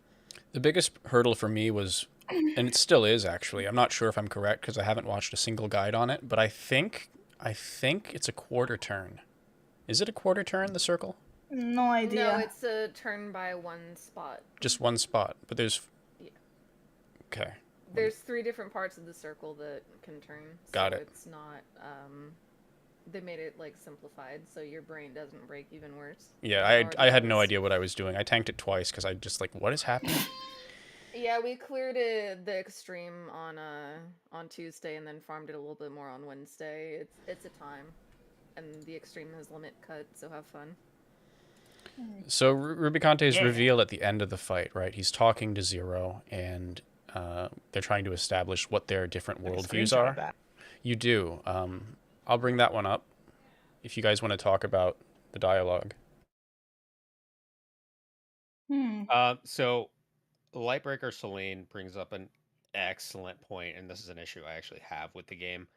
A: The biggest hurdle for me was, and it still is actually, I'm not sure if I'm correct because I haven't watched a single guide on it, but I think it's a quarter turn. Is it a quarter turn, the circle?
E: No idea.
D: No, it's a turn by one spot.
A: Just one spot, but there's...
D: Yeah.
A: Okay.
D: There's 3 different parts of the circle that can turn.
A: Got it.
D: It's not... they made it like simplified, so your brain doesn't break even worse.
A: Yeah, I had no idea what I was doing. I tanked it twice because I just like, what is happening?
D: Yeah, we cleared the extreme on Tuesday and then farmed it a little bit more on Wednesday. It's a time, and the extreme has limit cut, so have fun.
A: So Rubicante is revealed at the end of the fight, right? He's talking to Zero, and they're trying to establish what their different worldviews are. You do. I'll bring that one up if you guys want to talk about the dialogue.
C: So Lightbreaker Celine brings up an excellent point, and this is an issue I actually have with the game.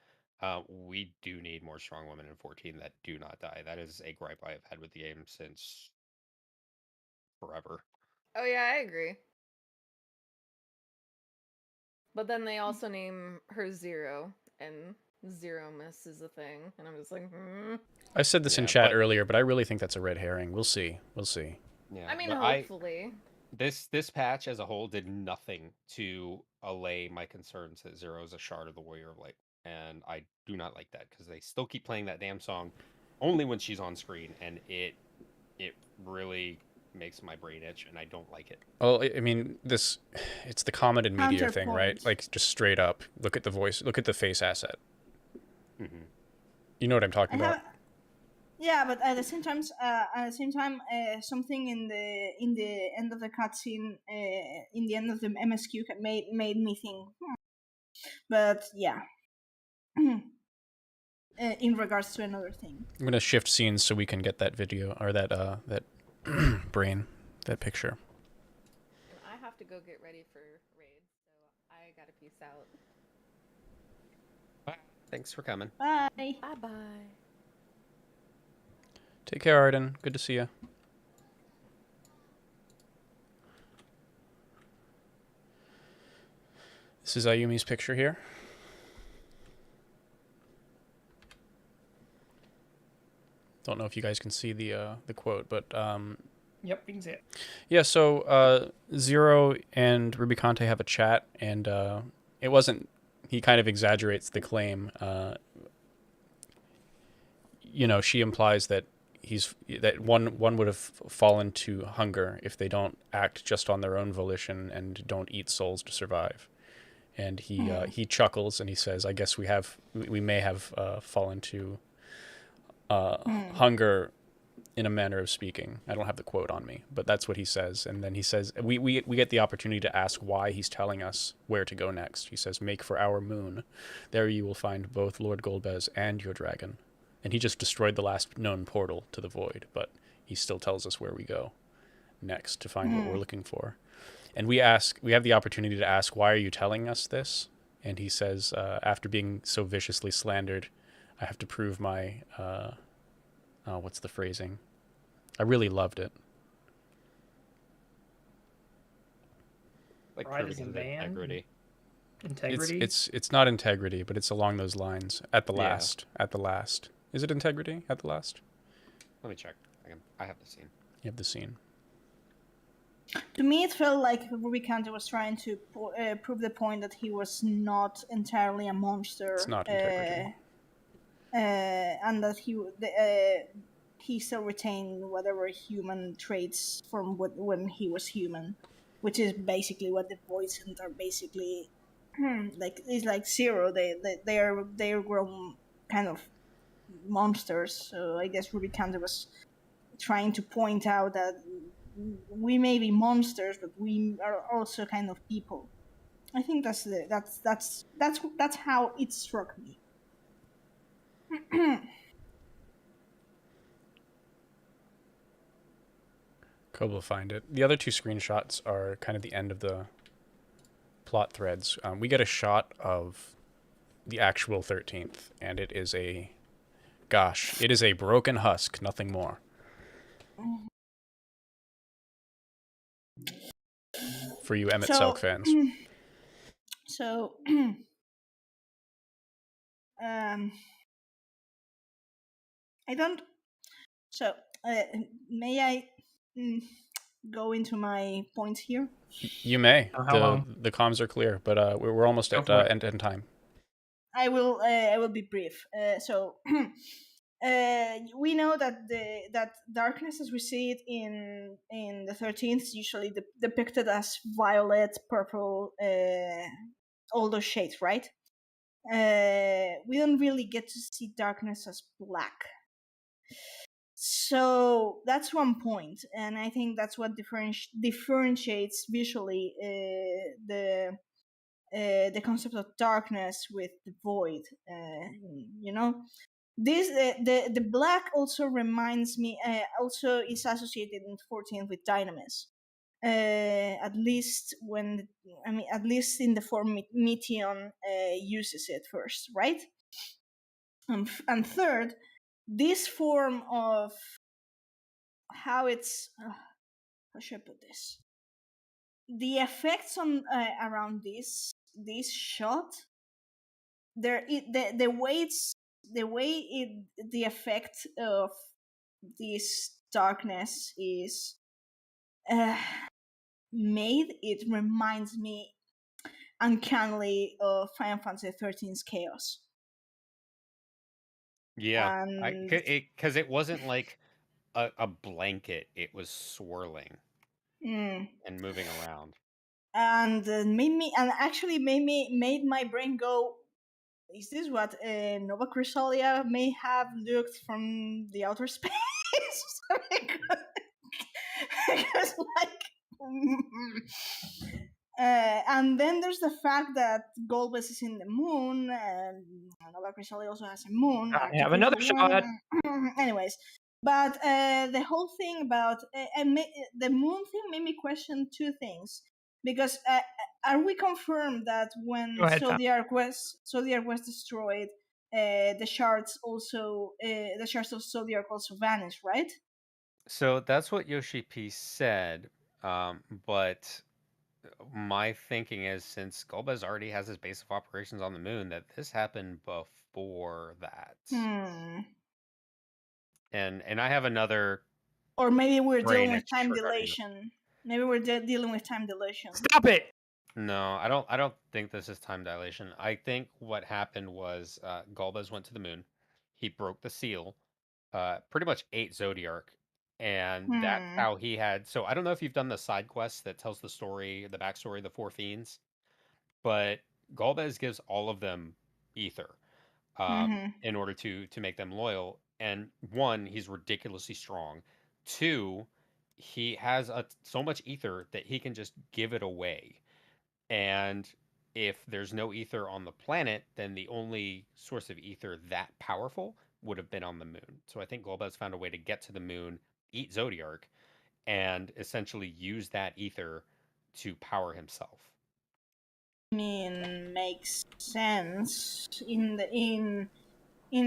C: We do need more strong women in 14 that do not die. That is a gripe I have had with the game since forever.
D: Oh yeah, I agree. But then they also name her Zero, and Zero Miss is a thing, and I'm just like,
A: I said this in
C: Yeah,
A: chat
C: but-
A: earlier, but I really think that's a red herring. We'll see. We'll see.
C: Yeah,
D: I mean,
C: but
D: hopefully.
C: this patch as a whole did nothing to allay my concerns that Zero is a shard of the Warrior of Light, and I do not like that because they still keep playing that damn song only when she's on screen, and it really makes my brain itch, and I don't like it.
A: Well, I mean, it's the comment in media thing, right?
E: Counterpoint.
A: Like, just straight up, look at the voice, look at the face asset.
C: Mm-hmm.
A: You know what I'm
E: I
A: talking about?
E: have, yeah, but at the same time, something in the end of the cutscene, in the end of the MSQ made me think. But yeah, in regards to another thing.
A: I'm gonna shift scenes so we can get that video or that brain, that picture.
D: And I have to go get ready for raid, so I gotta peace out.
C: Thanks for coming.
E: Bye.
D: Bye bye.
A: Take care, Arden. Good to see you. This is Ayumi's picture here. Don't know if you guys can see the quote, but
B: Yep, we can see it.
A: yeah. So Zero and Ruby Conte have a chat, and it wasn't. He kind of exaggerates the claim. You know, she implies that one would have fallen to hunger if they don't act just on their own volition and don't eat souls to survive. And he chuckles and he says, "I guess we may have fallen to hunger, in a manner of speaking." I don't have the quote on me, but that's what he says. And then he says, we get the opportunity to ask why he's telling us where to go next. He says, "Make for our moon. There you will find both Lord Golbez and your dragon." And he just destroyed the last known portal to the void, but he still tells us where we go next to find what we're looking for. And we have the opportunity to ask, "Why are you telling us this?" And he says, after being so viciously slandered, I have to prove my, what's the phrasing? I really loved it.
C: Like
B: Pride
C: proving
B: is a
C: his
B: man.
C: integrity.
B: Integrity.
A: It's not integrity, but it's along those lines. At the
C: Yeah.
A: last. At the last. Is it integrity? At the last?
C: Let me check. I have the scene.
A: You have the scene.
E: To me, it felt like Ruby Conte was trying to prove the point that he was not entirely a monster.
A: It's not integrity.
E: And that he still retained whatever human traits from when he was human, which is basically what the Voidsent are basically like. It's like Zero. They're grown kind of monsters. So I guess Ruby Conte was trying to point out that we may be monsters, but we are also kind of people. I think that's how it struck me.
A: Kobe will find it. The other two screenshots are kind of the end of the plot threads. We get a shot of the actual 13th, and it is a broken husk, nothing more. For you Emmett Selk fans.
E: So, I don't. So, may I go into my points here?
A: You may.
B: Oh, how long?
A: The comms are clear, but we're almost
B: Go
A: at
B: for it.
A: end time.
E: I will be brief. So, we know that that darkness as we see it in the 13th is usually depicted as violet, purple, all those shades, right? We don't really get to see darkness as black. So that's one point, and I think that's what differentiates visually the concept of darkness with the void. You know, this the black also reminds me. Also is associated in 14th with dynamis. At least at least in the form Meteon uses it first, right? And third, this form of how it's how should I put this? The effects on around this shot, the way the effect of this darkness is made, it reminds me uncannily of Final Fantasy XIII's Chaos.
C: Yeah,
E: And
C: because it wasn't like a blanket; it was swirling and moving around.
E: and made my brain go, is this what Nova Chrysalia may have looked from the outer space? Because like and then there's the fact that Golbez is in the moon, and Nova Chrysalia also has a moon.
B: I have another shot.
E: Anyways, but the whole thing about the moon thing made me question two things. Because are we confirmed that when
B: Go ahead, Tom.
E: Zodiac was destroyed, the shards of Zodiac also vanished, right?
C: So that's what Yoshi P said, but my thinking is since Golbez already has his base of operations on the moon, that this happened before that. And I have another.
E: Or maybe we're
C: brain
E: dealing with time
C: extra regarding
E: dilation. Maybe we're dealing with time dilation.
B: Stop it!
C: No, I don't think this is time dilation. I think what happened was Golbez went to the moon. He broke the seal, pretty much ate Zodiark, and that's how he had. So I don't know if you've done the side quest that tells the story, the backstory of the Four Fiends, but Golbez gives all of them ether in order to make them loyal. And one, he's ridiculously strong. Two, he has so much ether that he can just give it away. And if there's no ether on the planet, then the only source of ether that powerful would have been on the moon. So I think Golbez found a way to get to the moon, eat Zodiark, and essentially use that ether to power himself.
E: I mean, makes sense in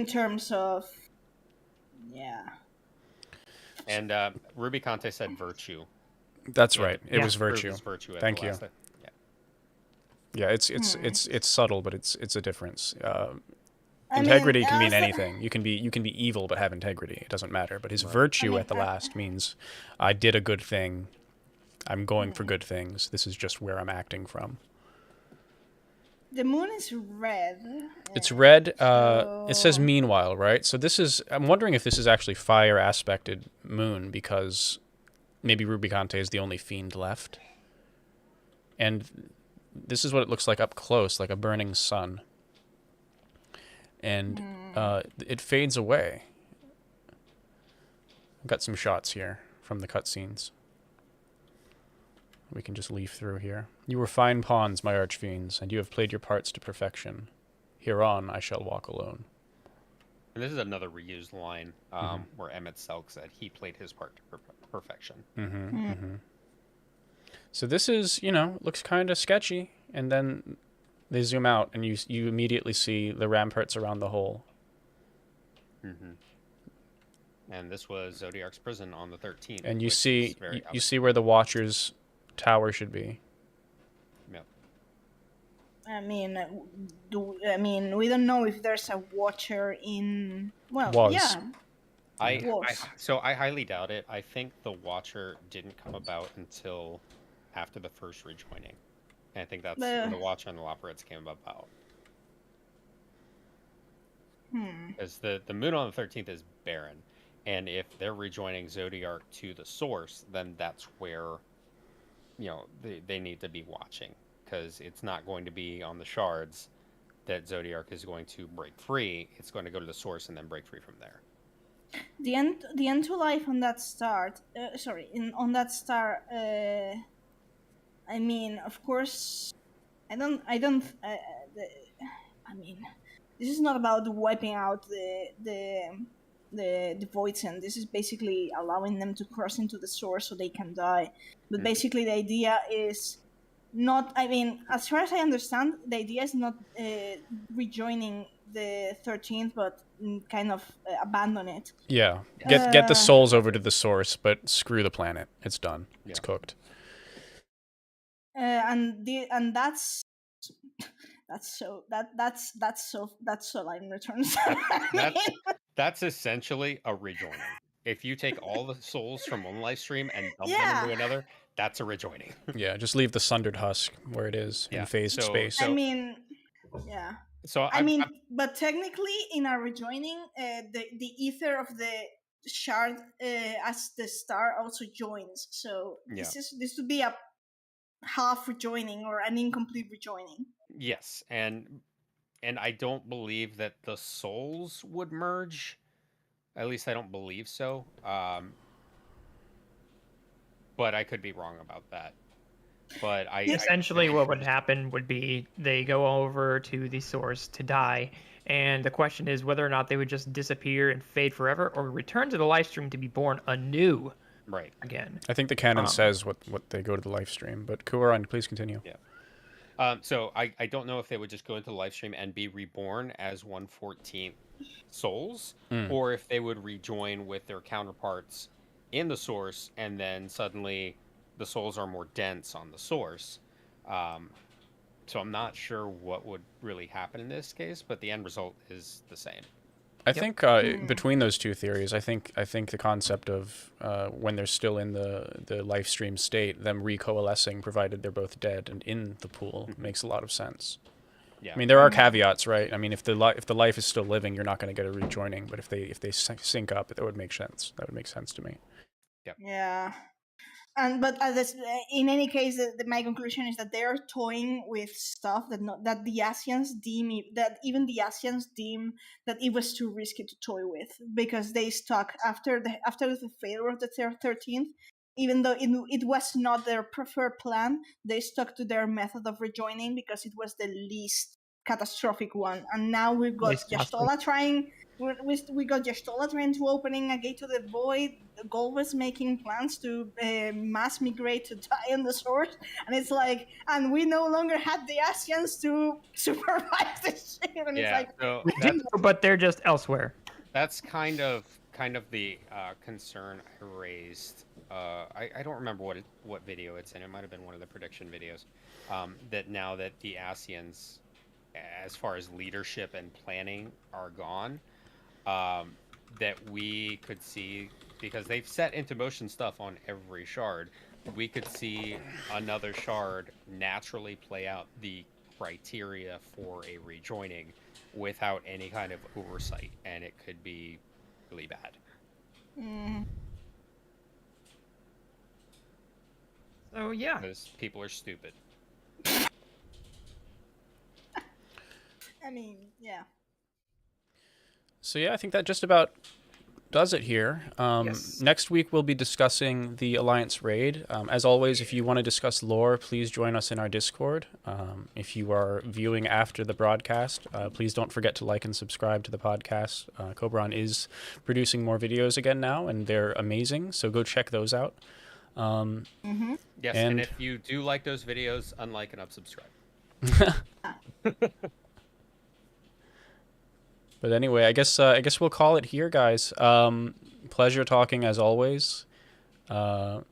E: terms of
C: And Ruby Conte said virtue.
A: That's right. It was
C: Proved
A: virtue.
C: his virtue at
A: Thank
C: the
A: you.
C: last.
A: Yeah, it's subtle, but it's a difference.
E: I
A: Integrity
E: mean,
A: can mean anything. You can be evil but have integrity. It doesn't matter. But his virtue at the last means I did a good thing. I'm going for good things. This is just where I'm acting from.
E: the moon is red.
A: It's red.
E: So-
A: It says meanwhile, right? So this is. I'm wondering if this is actually fire aspected moon because maybe Rubicante is the only fiend left. And this is what it looks like up close, like a burning sun. And it fades away. I've got some shots here from the cutscenes. We can just leaf through here. You were fine pawns, my archfiends, and you have played your parts to perfection. Hereon I shall walk alone.
C: And this is another reused line where Emmett Selk said he played his part to perfection.
A: So this is, looks kind of sketchy, and then they zoom out, and you immediately see the ramparts around the hole.
C: And this was Zodiark's prison on the 13th.
A: And you see where the Watcher's tower should be.
C: Yep.
E: I mean, we don't know if there's a Watcher in. Well,
A: Was.
E: yeah.
C: I highly doubt it. I think the Watcher didn't come about until after the first rejoining. And I think that's when the Watcher and the Loporrits came about. Because the moon on the 13th is barren. And if they're rejoining Zodiark to the source, then that's where, they need to be watching. Because it's not going to be on the shards that Zodiark is going to break free. It's going to go to the source and then break free from there.
E: The end to life on that star. On that star. I mean, of course, I mean, this is not about wiping out the Voidsen. This is basically allowing them to cross into the source so they can die. But basically, the idea is not. I mean, as far as I understand, the idea is not rejoining the 13th, but kind of abandon it.
A: Yeah, get the souls over to the source, but screw the planet. It's done. It's cooked.
E: And that's so line returns.
C: That's essentially a rejoining. If you take all the souls from one live stream and dump them
E: Yeah.
C: into another, that's a rejoining.
A: Yeah, just leave the sundered husk where it is in phased space.
E: I mean, yeah.
C: So
E: but technically, in a rejoining, the ether of the shard as the star also joins. So this would be a half rejoining or an incomplete rejoining.
C: Yes, and I don't believe that the souls would merge. At least I don't believe so. But I could be wrong about that. But
B: essentially what would happen would be they go over to the source to die, and the question is whether or not they would just disappear and fade forever or return to the live stream to be born anew.
C: Right.
B: Again.
A: I think the canon says what they go to the live stream, but Kuaran, please continue.
C: Yeah. So I don't know if they would just go into the live stream and be reborn as 1/14 souls, or if they would rejoin with their counterparts in the source, and then suddenly the souls are more dense on the source. So I'm not sure what would really happen in this case, but the end result is the same.
A: I think between those two theories, I think the concept of when they're still in the live stream state, them recoalescing, provided they're both dead and in the pool, makes a lot of sense. Yeah. I mean, there are caveats, right? I mean, if the life is still living, you're not going to get a rejoining. But if they sync up, that would make sense. That would make sense to me.
C: Yep.
E: Yeah. But in any case, my conclusion is that they are toying with stuff that the Asians deem that it was too risky to toy with, because they stuck after the failure of the 13th. Even though it was not their preferred plan, they stuck to their method of rejoining because it was the least catastrophic one. And now we've got Yastola trying. We got Yastola trying to opening a gate to the void. Golbez making plans to mass migrate to die on the source, and it's like, and we no longer had the Asians to supervise this shit. And it's like,
B: we do, but they're just elsewhere.
C: That's kind of the concern I raised. I don't remember what video it's in. It might have been one of the prediction videos. That now that the Asians, as far as leadership and planning, are gone, that we could see, because they've set into motion stuff on every shard, we could see another shard naturally play out the criteria for a rejoining without any kind of oversight, and it could be really bad.
B: So yeah,
C: because people are stupid.
E: I mean, yeah.
A: So yeah, I think that just about does it here.
B: Yes.
A: Next week we'll be discussing the Alliance raid. As always, if you want to discuss lore, please join us in our Discord. If you are viewing after the broadcast, please don't forget to like and subscribe to the podcast. Cobran is producing more videos again now, and they're amazing, so go check those out.
C: Yes, and if you do like those videos, unlike and unsubscribe.
A: But anyway, I guess we'll call it here, guys. Pleasure talking as always. Can't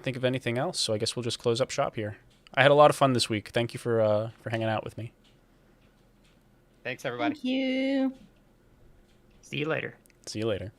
A: think of anything else, so I guess we'll just close up shop here. I had a lot of fun this week. Thank you for hanging out with me.
C: Thanks, everybody.
E: Thank you.
B: See you later.
A: See you later.